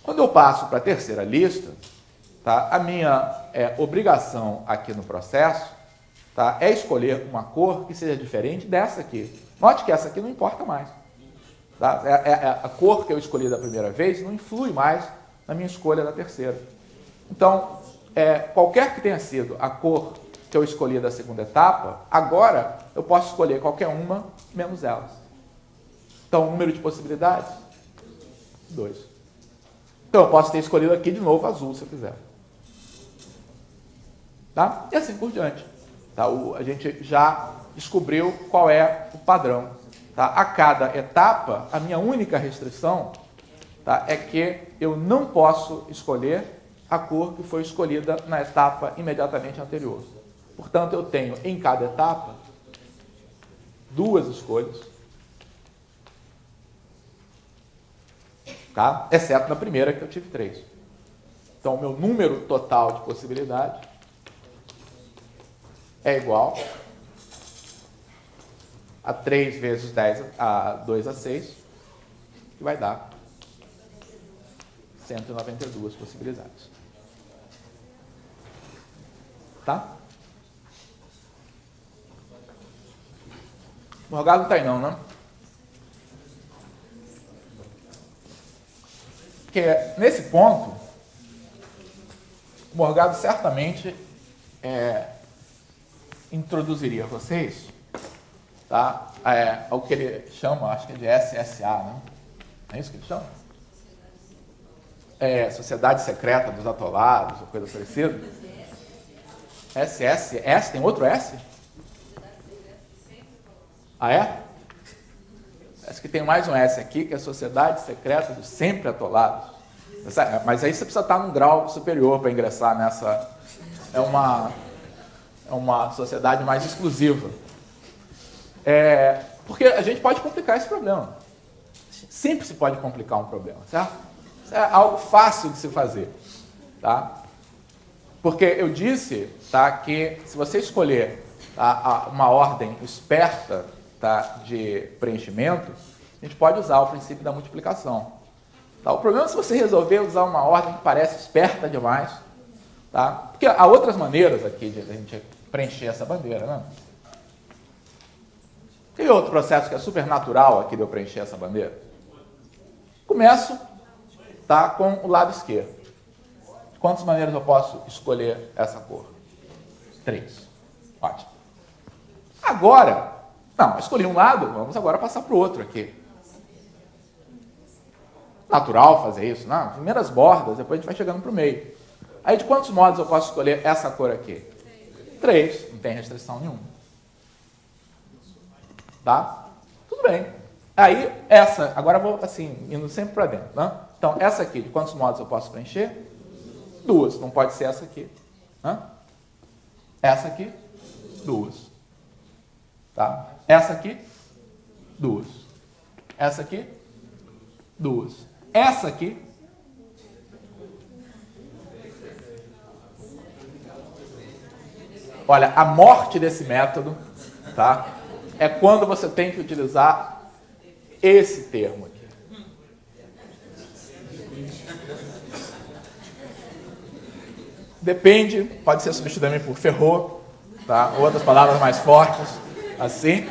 Quando eu passo para a terceira lista, tá? A minha obrigação aqui no processo, tá? É escolher uma cor que seja diferente dessa aqui. Note que essa aqui não importa mais. Tá? A cor que eu escolhi da primeira vez não influi mais na minha escolha da terceira. Então, qualquer que tenha sido a cor que eu escolhi da segunda etapa, agora eu posso escolher qualquer uma menos elas. Então, o número de possibilidades? 2. Então, eu posso ter escolhido aqui de novo azul, se eu quiser. Tá? E assim por diante. Tá? A gente já descobriu qual é o padrão. Tá? A cada etapa, a minha única restrição, tá? É que eu não posso escolher a cor que foi escolhida na etapa imediatamente anterior. Portanto, eu tenho em cada etapa 2 escolhas, tá? Exceto na primeira, que eu tive 3. Então, o meu número total de possibilidades é igual a 3 vezes 10 a 2 a 6, que vai dar 192 possibilidades. Tá? Morgado não está aí não, né? Porque nesse ponto, o Morgado certamente introduziria vocês, tá? Ao que ele chama, acho que é de SSA, né? Não é isso que ele chama? Sociedade Secreta dos Atolados, ou coisa parecida. SS, tem outro S? Ah, é? Acho que tem mais um S aqui, que é a Sociedade Secreta dos Sempre Atolados. Mas aí você precisa estar num grau superior para ingressar nessa. É uma sociedade mais exclusiva. Porque a gente pode complicar esse problema. Sempre se pode complicar um problema, certo? Isso é algo fácil de se fazer. Tá? Porque eu disse, tá, que se você escolher, tá, uma ordem esperta, tá, de preenchimento, a gente pode usar o princípio da multiplicação. Tá? O problema é se você resolver usar uma ordem que parece esperta demais. Tá? Porque há outras maneiras aqui de a gente preencher essa bandeira. Né? Tem outro processo que é super natural aqui de eu preencher essa bandeira. Começo, tá, com o lado esquerdo. De quantas maneiras eu posso escolher essa cor? 3. Ótimo. Agora, não, escolhi um lado, vamos agora passar para o outro aqui. Natural fazer isso, não? Primeiras bordas, depois a gente vai chegando para o meio. Aí de quantos modos eu posso escolher essa cor aqui? 3, não tem restrição nenhuma. Tá? Tudo bem. Aí, essa, agora eu vou assim, indo sempre para dentro. Né? Então, essa aqui, de quantos modos eu posso preencher? 2, não pode ser essa aqui. Né? Essa aqui, 2. Tá? Essa aqui, 2. Essa aqui, 2. essa aqui, olha, a morte desse método, tá, é quando você tem que utilizar esse termo aqui. Depende, pode ser substituído também por ferrou, tá? Outras palavras mais fortes, assim,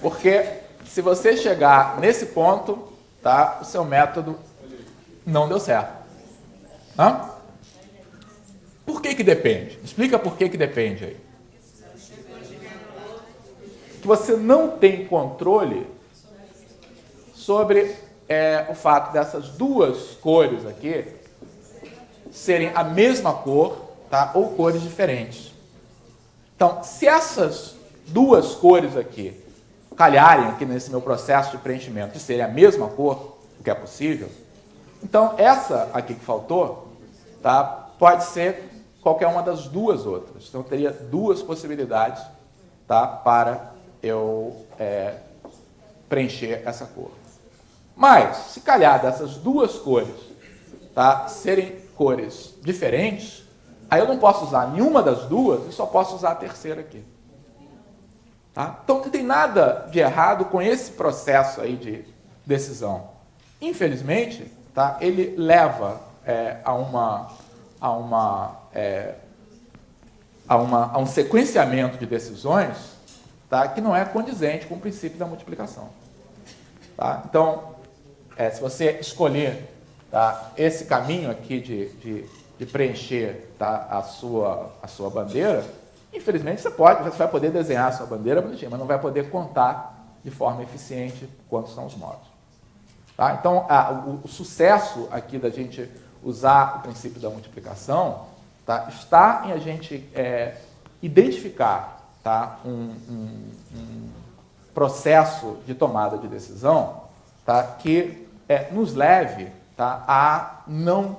porque se você chegar nesse ponto, tá, o seu método não deu certo. Hã? Por que depende? Explica por que depende aí. Que você não tem controle sobre o fato dessas duas cores aqui serem a mesma cor, tá? Ou cores diferentes. Então, se essas duas cores aqui calharem aqui nesse meu processo de preenchimento de serem a mesma cor, o que é possível, então essa aqui que faltou, tá? Pode ser qualquer uma das duas outras. Então, eu teria duas possibilidades, tá? Para eu preencher essa cor. Mas, se calhar dessas duas cores, tá, serem cores diferentes, aí eu não posso usar nenhuma das duas e só posso usar a terceira aqui. Tá? Então, não tem nada de errado com esse processo aí de decisão. Infelizmente, tá, ele leva a um sequenciamento de decisões, tá, que não é condizente com o princípio da multiplicação. Tá? Então, se você escolher, tá, esse caminho aqui de preencher, tá, a sua bandeira, infelizmente você vai poder desenhar a sua bandeira bonitinha, mas não vai poder contar de forma eficiente quantos são os modos. Tá? Então, o sucesso aqui da gente usar o princípio da multiplicação, tá, está em a gente identificar, tá, um processo de tomada de decisão, tá, que nos leve, tá, a não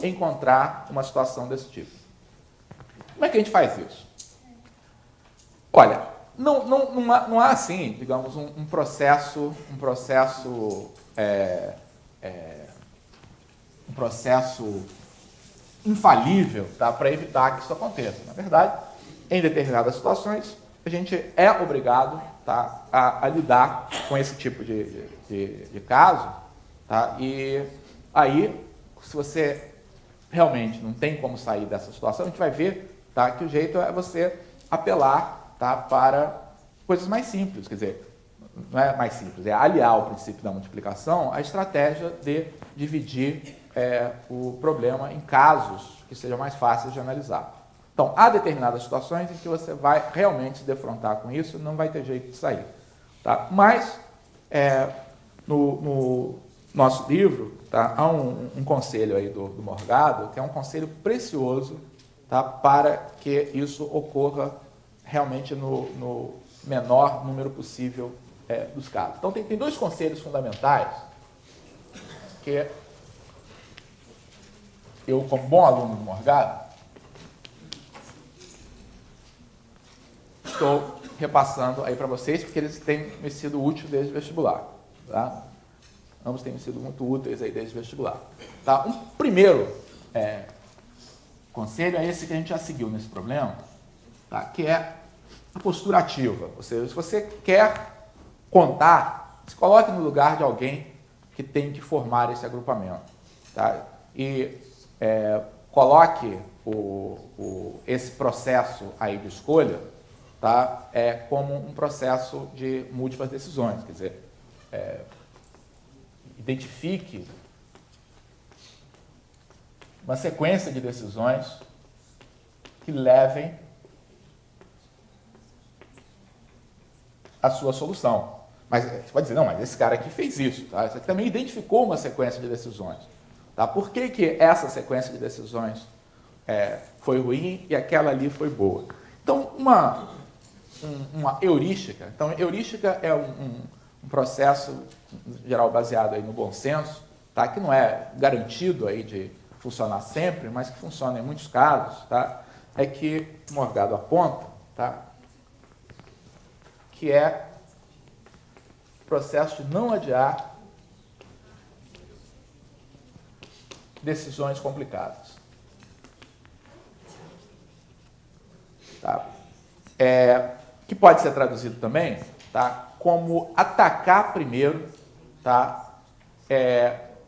encontrar uma situação desse tipo. Como é que a gente faz isso? Olha, não há assim, digamos, um processo infalível, tá, para evitar que isso aconteça. Na verdade, em determinadas situações, a gente é obrigado, tá, a lidar com esse tipo de caso, tá? E aí, se você realmente não tem como sair dessa situação, a gente vai ver, tá, que o jeito é você apelar, tá, para coisas mais simples, quer dizer, não é mais simples, é aliar o princípio da multiplicação à estratégia de dividir o problema em casos que sejam mais fáceis de analisar. Então, há determinadas situações em que você vai realmente se defrontar com isso, não vai ter jeito de sair. Tá? Mas, no nosso livro, tá, há um conselho aí do Morgado, que é um conselho precioso, tá, para que isso ocorra realmente no menor número possível dos casos. Então, tem dois conselhos fundamentais que eu, como bom aluno do Morgado, estou repassando aí para vocês, porque eles têm me sido úteis desde o vestibular. Tá? Ambos têm sido muito úteis aí desde o vestibular. Tá? Um primeiro conselho é esse que a gente já seguiu nesse problema, tá? Que é a postura ativa. Ou seja, se você quer contar, se coloque no lugar de alguém que tem que formar esse agrupamento. Tá? E coloque esse processo aí de escolha, tá, como um processo de múltiplas decisões. Quer dizer, identifique uma sequência de decisões que levem à sua solução. Mas você pode dizer, não, mas esse cara aqui fez isso. Tá? Esse aqui também identificou uma sequência de decisões. Tá? Por que essa sequência de decisões foi ruim e aquela ali foi boa? Então, uma heurística. Então, heurística é um processo, em geral, baseado aí no bom senso, tá? Que não é garantido aí de funcionar sempre, mas que funciona em muitos casos, tá? É que o Morgado aponta, tá? Que é o processo de não adiar decisões complicadas. Tá? Que pode ser traduzido também, tá, como atacar primeiro, tá,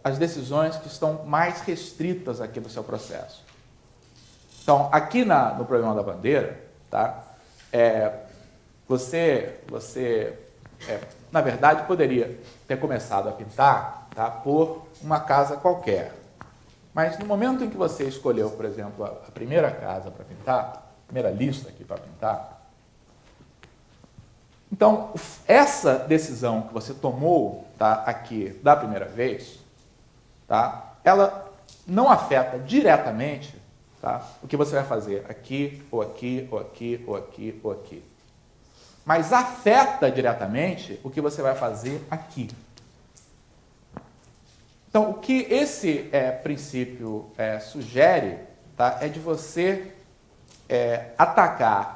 as decisões que estão mais restritas aqui no seu processo. Então, aqui no problema da bandeira, tá, você na verdade, poderia ter começado a pintar, tá, por uma casa qualquer. Mas no momento em que você escolheu, por exemplo, a primeira casa para pintar, a primeira lista aqui para pintar, então, essa decisão que você tomou, tá, aqui da primeira vez, tá, ela não afeta diretamente, tá, o que você vai fazer aqui, ou aqui, ou aqui, ou aqui, ou aqui. Mas afeta diretamente o que você vai fazer aqui. Então, o que esse princípio sugere, tá, é de você atacar,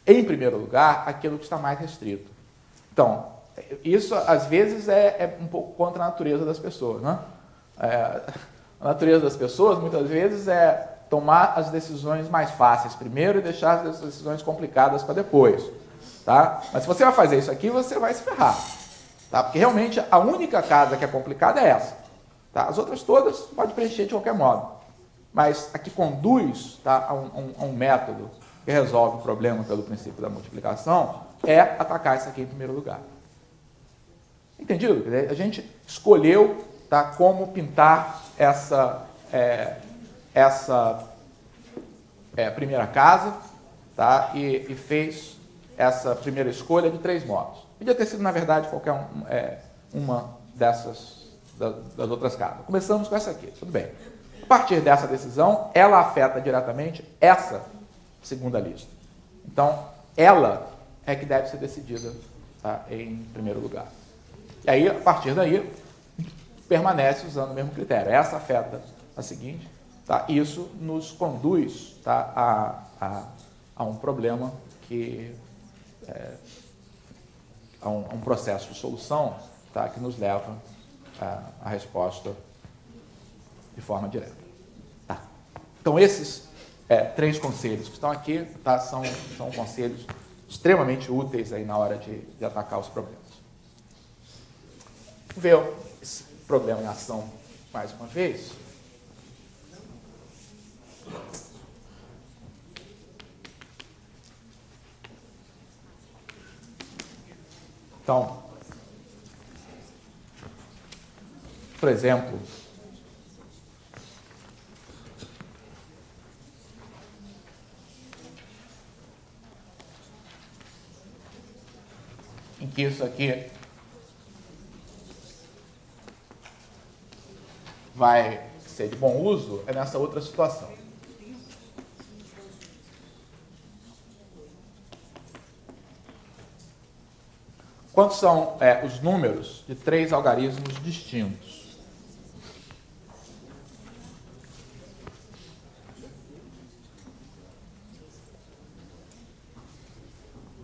em primeiro lugar, aquilo que está mais restrito. Então, isso às vezes é um pouco contra a natureza das pessoas, né? A natureza das pessoas, muitas vezes, é tomar as decisões mais fáceis primeiro e deixar as decisões complicadas para depois. Tá? Mas se você vai fazer isso aqui, você vai se ferrar. Tá? Porque realmente a única casa que é complicada é essa. Tá? As outras todas pode preencher de qualquer modo. Mas a que conduz, tá, a um método que resolve o problema pelo princípio da multiplicação é atacar isso aqui em primeiro lugar. Entendido? A gente escolheu, tá, como pintar essa primeira casa, tá, e fez essa primeira escolha de 3 modos. Podia ter sido, na verdade, qualquer uma dessas, das outras casas. Começamos com essa aqui, tudo bem. A partir dessa decisão, ela afeta diretamente essa segunda lista. Então, ela é que deve ser decidida, tá, em primeiro lugar. E aí, a partir daí, permanece usando o mesmo critério. Essa afeta a seguinte, tá? Isso nos conduz, tá, a um problema que... a um processo de solução, tá, que nos leva à resposta de forma direta. Tá. Então, esses 3 conselhos que estão aqui, tá, são conselhos extremamente úteis aí na hora de atacar os problemas. Vamos ver esse problema em ação mais uma vez. Então, por exemplo, em que isso aqui vai ser de bom uso é nessa outra situação. Quantos são os números de 3 algarismos distintos?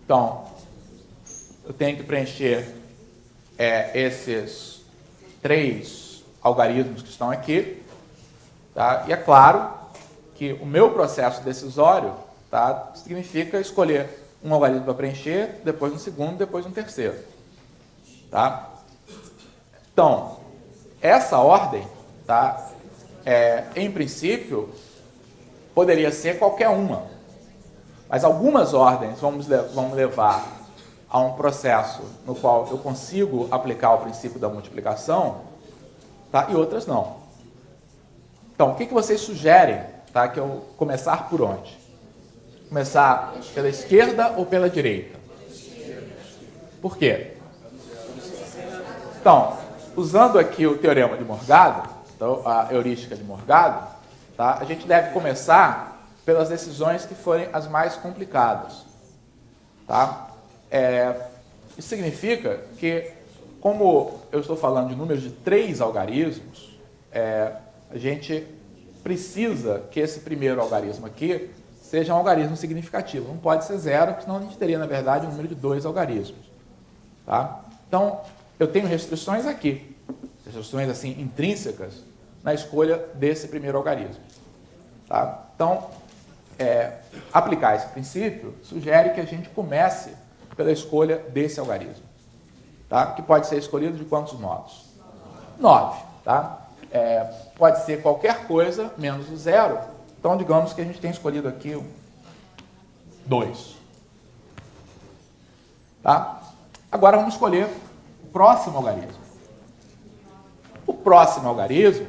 Então, eu tenho que preencher esses 3 algarismos que estão aqui, tá? E é claro que o meu processo decisório, tá, significa escolher um algarismo para preencher, depois um segundo, depois um terceiro. Tá? Então, essa ordem, tá, em princípio, poderia ser qualquer uma. Mas algumas ordens vão levar a um processo no qual eu consigo aplicar o princípio da multiplicação, tá, e outras não. Então, o que vocês sugerem, tá, que eu começar por onde? Começar pela esquerda ou pela direita? Por quê? Então, usando aqui o teorema de Morgado, então, a heurística de Morgado, tá, a gente deve começar pelas decisões que forem as mais complicadas. Tá? Isso significa que, como eu estou falando de números de 3 algarismos, a gente precisa que esse primeiro algarismo aqui seja um algarismo significativo. Não pode ser 0, senão a gente teria, na verdade, um número de 2 algarismos. Tá? Então, eu tenho restrições aqui, restrições assim intrínsecas, na escolha desse primeiro algarismo. Tá? Então, aplicar esse princípio sugere que a gente comece pela escolha desse algarismo, tá? Que pode ser escolhido de quantos modos? 9. Tá? Pode ser qualquer coisa menos o zero. Então, digamos que a gente tem escolhido aqui 2. Tá? Agora vamos escolher o próximo algarismo. O próximo algarismo,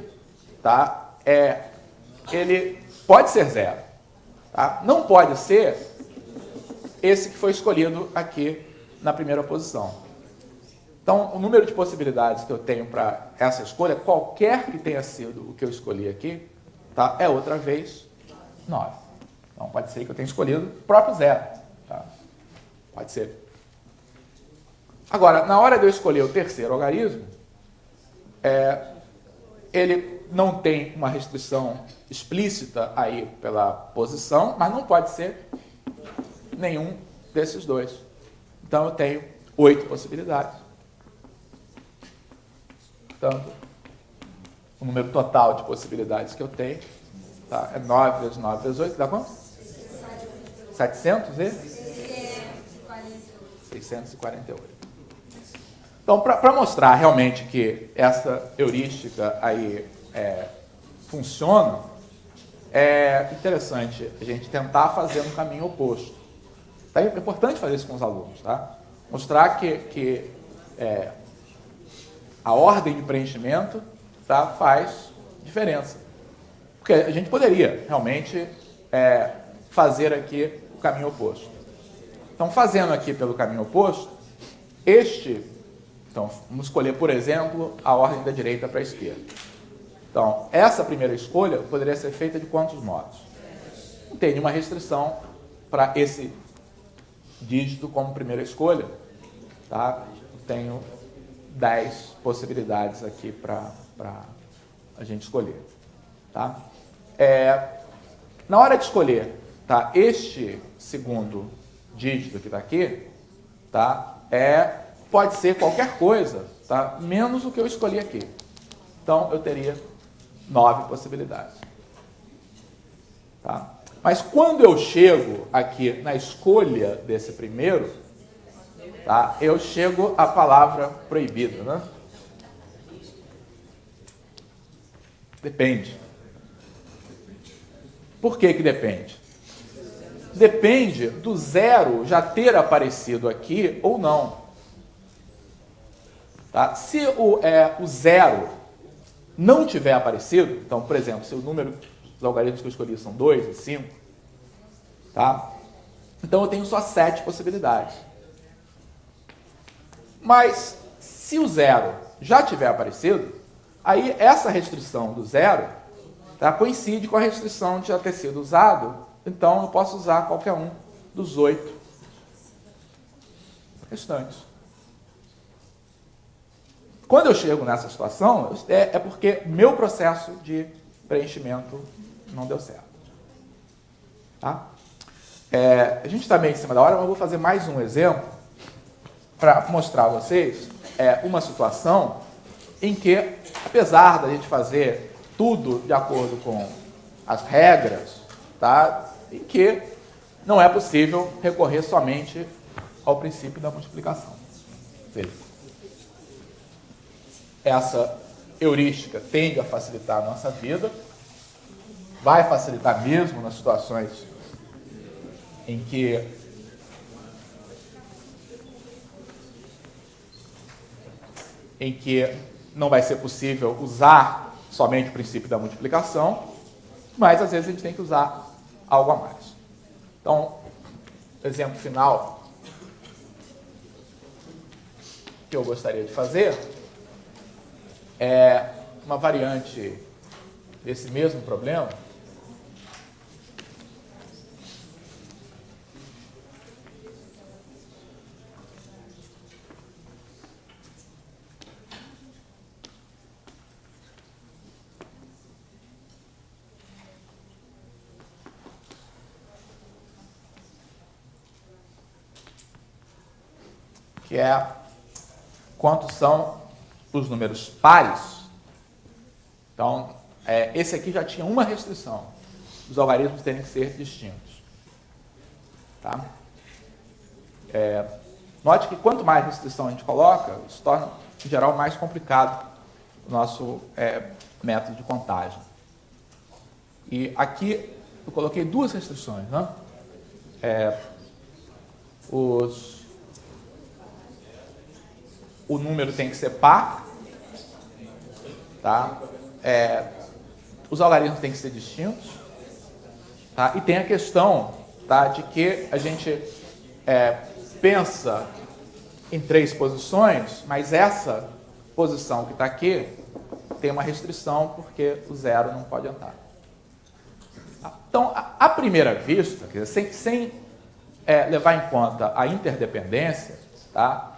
tá? Ele pode ser zero. Tá? Não pode ser esse que foi escolhido aqui na primeira posição. Então, o número de possibilidades que eu tenho para essa escolha, qualquer que tenha sido o que eu escolhi aqui, tá? É outra vez 9. Então, pode ser que eu tenha escolhido o próprio zero. Tá? Pode ser. Agora, na hora de eu escolher o terceiro algarismo, ele não tem uma restrição explícita aí pela posição, mas não pode ser nenhum desses dois. Então, eu tenho 8 possibilidades. Portanto, o número total de possibilidades que eu tenho, tá, é 9 vezes 9 vezes 8, dá quanto? 648. Então, para mostrar realmente que essa heurística aí funciona, é interessante a gente tentar fazer um caminho oposto. Tá? É importante fazer isso com os alunos, tá? Mostrar que a ordem de preenchimento, tá, faz diferença. Porque a gente poderia realmente fazer aqui o caminho oposto. Então, fazendo aqui pelo caminho oposto, então, vamos escolher, por exemplo, a ordem da direita para a esquerda. Então, essa primeira escolha poderia ser feita de quantos modos? Não tem nenhuma restrição para esse dígito como primeira escolha. Tá? Eu tenho 10 possibilidades aqui para a gente escolher. Tá? Na hora de escolher, tá, este segundo dígito que está aqui, tá, pode ser qualquer coisa, tá, menos o que eu escolhi aqui. Então, eu teria 9 possibilidades. Tá? Mas quando eu chego aqui na escolha desse primeiro, tá, eu chego à palavra proibida, né? Depende. Por que depende? Depende do zero já ter aparecido aqui ou não. Tá? Se o zero não tiver aparecido, então, por exemplo, se o número dos algarismos que eu escolhi são 2 e 5, tá? Então eu tenho só 7 possibilidades. Mas se o zero já tiver aparecido, aí essa restrição do zero, tá, coincide com a restrição de já ter sido usado, então eu posso usar qualquer um dos 8 restantes. Quando eu chego nessa situação, é porque meu processo de preenchimento não deu certo. Tá? A gente está meio em cima da hora, mas eu vou fazer mais um exemplo para mostrar a vocês uma situação em que, apesar da gente fazer tudo de acordo com as regras, tá, em que não é possível recorrer somente ao princípio da multiplicação. Ou seja, essa heurística tende a facilitar a nossa vida, vai facilitar mesmo nas situações em que não vai ser possível usar somente o princípio da multiplicação, mas às vezes a gente tem que usar algo a mais. Então, o exemplo final que eu gostaria de fazer é uma variante desse mesmo problema, que é quantos são os números pares. Então, esse aqui já tinha uma restrição, os algarismos terem que ser distintos. Tá? Note que quanto mais restrição a gente coloca, isso torna, em geral, mais complicado o nosso método de contagem. E aqui eu coloquei duas restrições, né? O número tem que ser par, tá? Os algarismos têm que ser distintos, tá? E tem a questão, tá, de que a gente pensa em 3 posições, mas essa posição que está aqui tem uma restrição porque o 0 não pode entrar. Então, à primeira vista, quer dizer, sem levar em conta a interdependência, tá?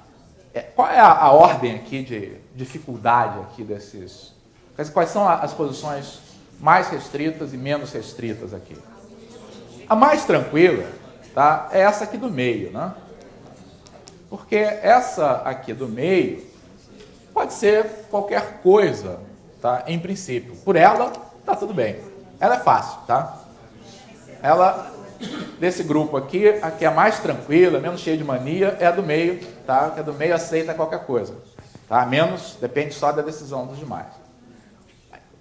Qual é a ordem aqui de dificuldade aqui desses? Quais são as posições mais restritas e menos restritas aqui? A mais tranquila, tá, é essa aqui do meio, né? Porque essa aqui do meio pode ser qualquer coisa, tá? Em princípio. Por ela, tá tudo bem. Ela é fácil, tá? Ela, desse grupo aqui, a que é mais tranquila, menos cheia de mania, é a do meio, tá? Que a do meio aceita qualquer coisa, tá? Menos, depende só da decisão dos demais.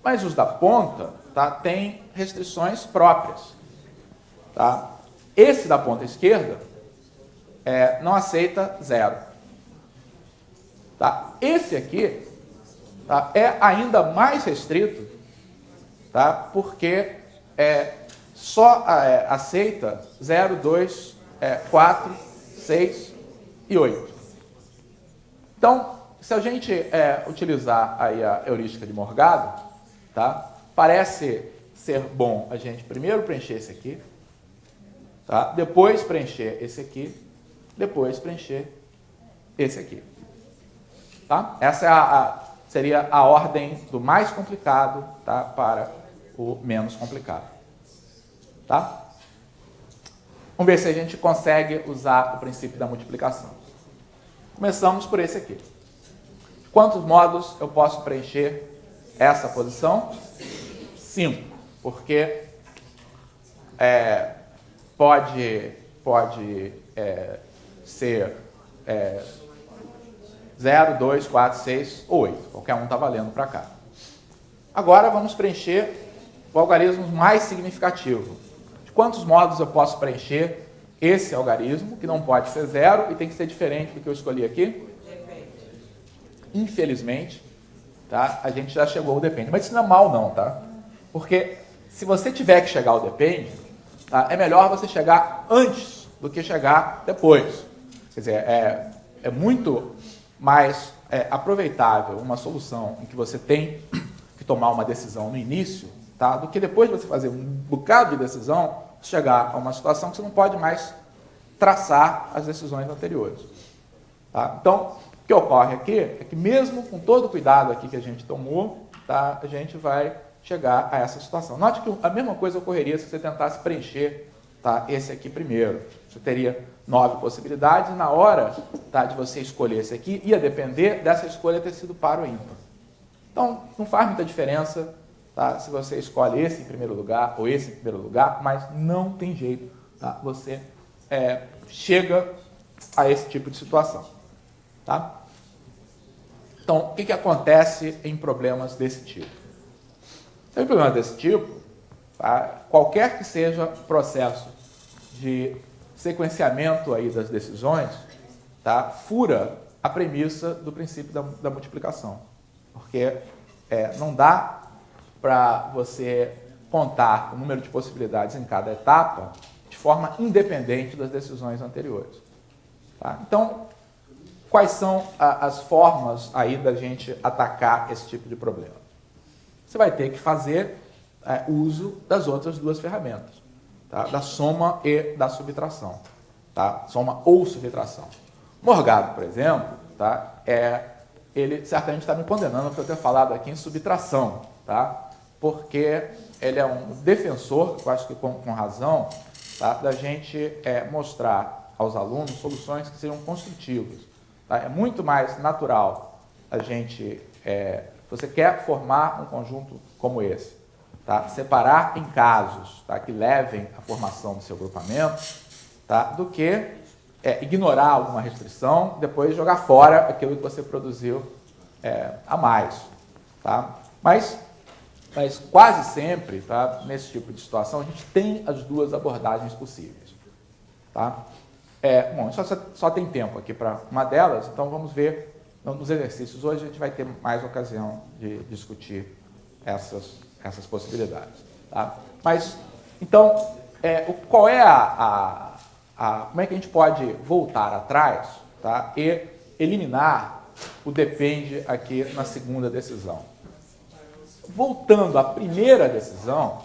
Mas os da ponta, tá, tem restrições próprias, tá? Esse da ponta esquerda não aceita 0. Tá? Esse aqui, tá, é ainda mais restrito, tá? Porque só aceita 0, 2, 4, 6 e 8. Então, se a gente utilizar aí a heurística de Morgado, tá, parece ser bom a gente primeiro preencher esse aqui, tá, depois preencher esse aqui, depois preencher esse aqui. Tá? Essa seria a ordem do mais complicado, tá, para o menos complicado. Tá? Vamos ver se a gente consegue usar o princípio da multiplicação. Começamos por esse aqui. Quantos modos eu posso preencher essa posição? 5, porque pode ser 0, 2, 4, 6 ou 8. Qualquer um está valendo para cá. Agora vamos preencher o algarismo mais significativo. De quantos modos eu posso preencher esse algarismo, que não pode ser 0 e tem que ser diferente do que eu escolhi aqui? Depende. Infelizmente, tá, a gente já chegou ao depende. Mas isso não é mal não, tá? Porque se você tiver que chegar ao depende, tá, é melhor você chegar antes do que chegar depois. Quer dizer, é muito mais aproveitável uma solução em que você tem que tomar uma decisão no início, tá, do que depois de você fazer um bocado de decisão, chegar a uma situação que você não pode mais traçar as decisões anteriores. Tá? Então, o que ocorre aqui é que mesmo com todo o cuidado aqui que a gente tomou, tá, a gente vai chegar a essa situação. Note que a mesma coisa ocorreria se você tentasse preencher, tá, esse aqui primeiro. Você teria 9 possibilidades, e na hora, tá, de você escolher esse aqui, ia depender dessa escolha ter sido par ou ímpar. Então, não faz muita diferença, tá, se você escolhe esse em primeiro lugar ou esse em primeiro lugar, mas não tem jeito, tá, você chega a esse tipo de situação. Tá? Então, o que acontece em problemas desse tipo? Em problemas desse tipo, tá, qualquer que seja o processo de sequenciamento aí das decisões, tá, fura a premissa do princípio da multiplicação. Porque não dá para você contar o número de possibilidades em cada etapa de forma independente das decisões anteriores. Tá? Então, quais são as formas aí da gente atacar esse tipo de problema? Você vai ter que fazer uso das outras duas ferramentas, tá? Da soma e da subtração. Tá? Soma ou subtração. Morgado, por exemplo, tá? Ele certamente está me condenando por eu ter falado aqui em subtração, tá? Porque ele é um defensor, eu acho que com razão, tá? Da gente mostrar aos alunos soluções que sejam construtivas. Tá? É muito mais natural a gente você quer formar um conjunto como esse, tá? Separar em casos, tá? Que levem à formação do seu grupamento, tá? Do que ignorar alguma restrição, depois jogar fora aquilo que você produziu a mais. Tá? Mas quase sempre, tá? Nesse tipo de situação, a gente tem as duas abordagens possíveis. Tá? Bom, só tem tempo aqui para uma delas, então vamos ver nos exercícios. Hoje a gente vai ter mais ocasião de discutir essas possibilidades. Tá? Mas, então, qual é como é que a gente pode voltar atrás, tá? E eliminar o depende aqui na segunda decisão? Voltando à primeira decisão,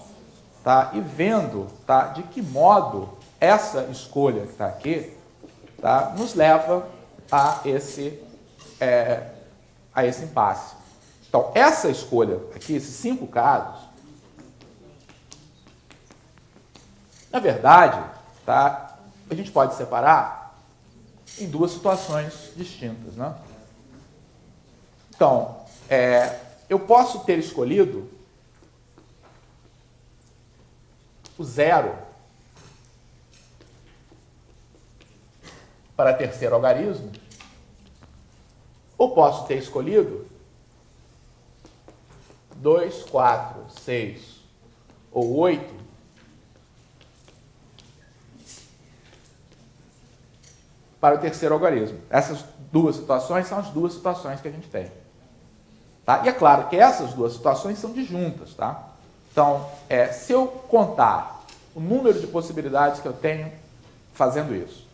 tá? E vendo, tá? De que modo essa escolha que está aqui, tá? Nos leva a esse impasse. Então, essa escolha aqui, esses 5 casos, na verdade, tá? A gente pode separar em 2 situações distintas, né? Então, eu posso ter escolhido o 0 para terceiro algarismo, ou posso ter escolhido 2, 4, 6 ou 8 para o terceiro algarismo. Essas 2 situações são as 2 situações que a gente tem. Tá? E é claro que essas 2 situações são disjuntas. Tá? Então, se eu contar o número de possibilidades que eu tenho fazendo isso,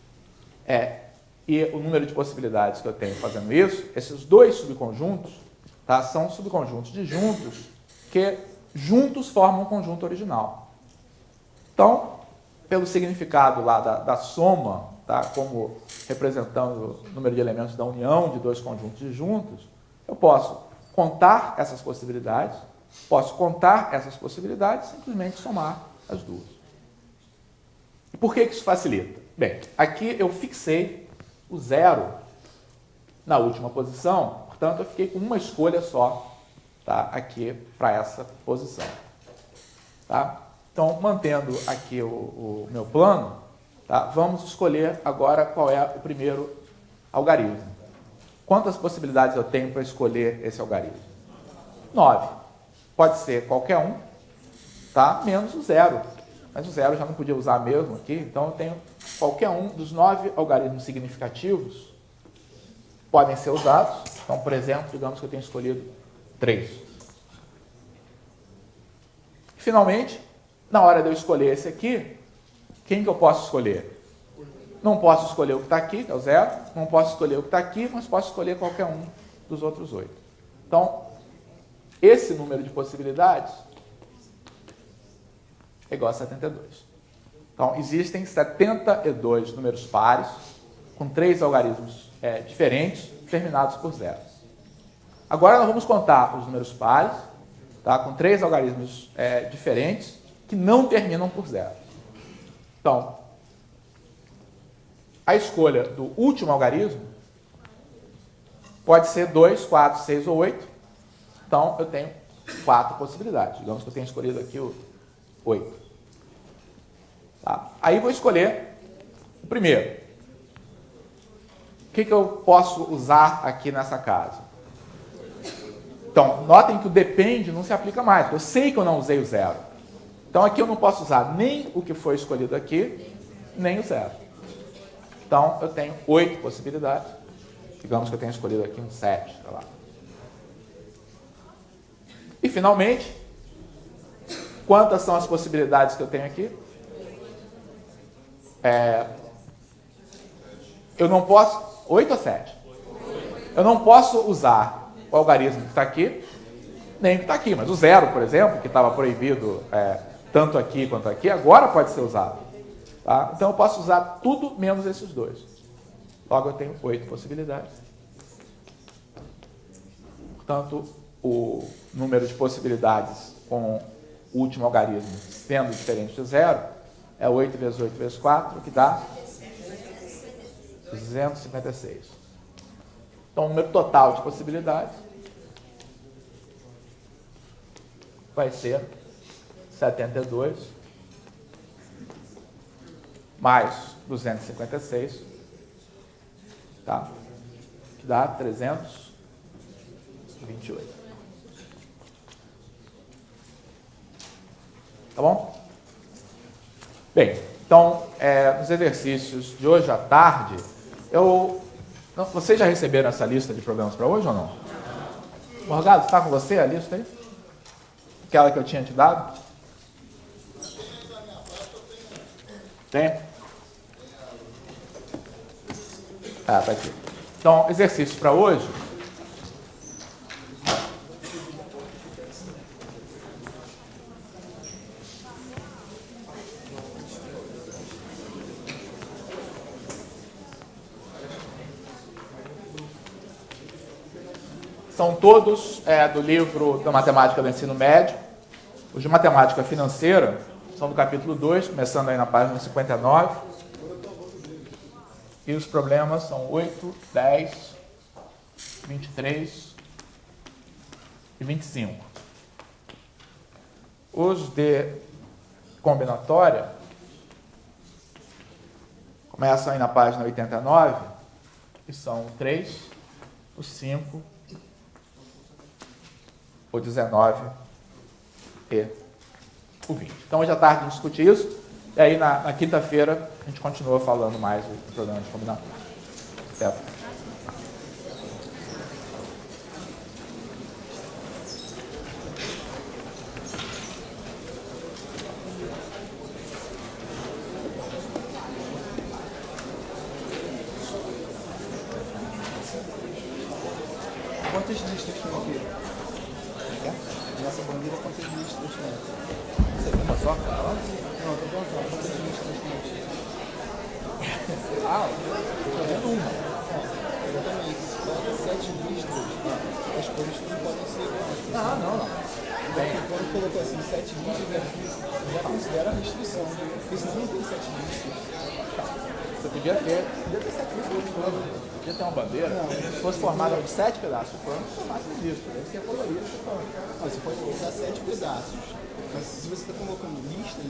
e o número de possibilidades que eu tenho fazendo isso, esses 2 subconjuntos, tá? São subconjuntos disjuntos que juntos formam um conjunto original. Então, pelo significado lá da soma, tá? Como representando o número de elementos da união de 2 conjuntos disjuntos, eu posso contar essas possibilidades, simplesmente somar as 2. E por que isso facilita? Bem, aqui eu fixei o 0 na última posição, portanto, eu fiquei com uma escolha só, tá? Aqui para essa posição. Tá? Então, mantendo aqui o meu plano, tá? Vamos escolher agora qual é o primeiro algarismo. Quantas possibilidades eu tenho para escolher esse algarismo? 9. Pode ser qualquer um, tá? Menos o 0. Mas o 0 eu já não podia usar mesmo aqui, então eu tenho qualquer um dos 9 algarismos significativos podem ser usados. Então, por exemplo, digamos que eu tenho escolhido 3. Finalmente, na hora de eu escolher esse aqui, quem que eu posso escolher? Não posso escolher o que está aqui, que é o 0, não posso escolher o que está aqui, mas posso escolher qualquer um dos outros 8. Então, esse número de possibilidades é igual a 72. Então, existem 72 números pares, com 3 algarismos diferentes, terminados por 0. Agora, nós vamos contar os números pares, tá? Com 3 algarismos diferentes, que não terminam por 0. Então, a escolha do último algarismo pode ser 2, 4, 6 ou 8. Então, eu tenho 4 possibilidades. Digamos que eu tenho escolhido aqui o 8. Tá? Aí vou escolher o primeiro. O que eu posso usar aqui nessa casa? Então, notem que o depende não se aplica mais, porque eu sei que eu não usei o 0. Então, aqui eu não posso usar nem o que foi escolhido aqui, nem o 0. Então, eu tenho 8 possibilidades. Digamos que eu tenho escolhido aqui um 7. Tá lá. E, finalmente, quantas são as possibilidades que eu tenho aqui? Eu não posso... 8 ou 7? Eu não posso usar o algarismo que está aqui, nem o que está aqui. Mas o 0, por exemplo, que estava proibido tanto aqui quanto aqui, agora pode ser usado. Tá? Então, eu posso usar tudo menos esses 2. Logo, eu tenho 8 possibilidades. Portanto, o número de possibilidades com o último algarismo sendo diferente de 0 é 8 vezes 8 vezes 4, que dá 256. Então, o número total de possibilidades vai ser 72 mais 256, tá? Que dá 328. Tá bom? Bem, então, nos exercícios de hoje à tarde, vocês já receberam essa lista de problemas para hoje ou não? Morgado, está com você a lista aí? Aquela que eu tinha te dado? Tem? Ah, tá aqui. Então, exercício para hoje. São todos do livro da Matemática do Ensino Médio. Os de Matemática Financeira são do capítulo 2, começando aí na página 59. E os problemas são 8, 10, 23 e 25. Os de combinatória começam aí na página 89, e são o 3, o 5, o 19 e o 20. Então, hoje à tarde a gente discute isso, e aí na quinta-feira a gente continua falando mais do problema de combinatória. Certo? Quantas listas tem aqui? Nessa bandeira, quantas listas tem? Você viu uma só? Não, tô perguntando, quantas listas tem aqui? Ah, estou vendo uma. Exatamente. Se pega 7 listas, as cores não podem ser iguais. Não. Bem, Quando colocou assim 7 listas, já considera a restrição. Porque senão não tem 7 listas. você podia ter 7 listas. Podia ter uma bandeira. Se fosse formada por 7 pedaços de pano, formasse um disco. Daí você ia colorir esse pano. Você pode colocar 7 pedaços. Mas se você está colocando lista,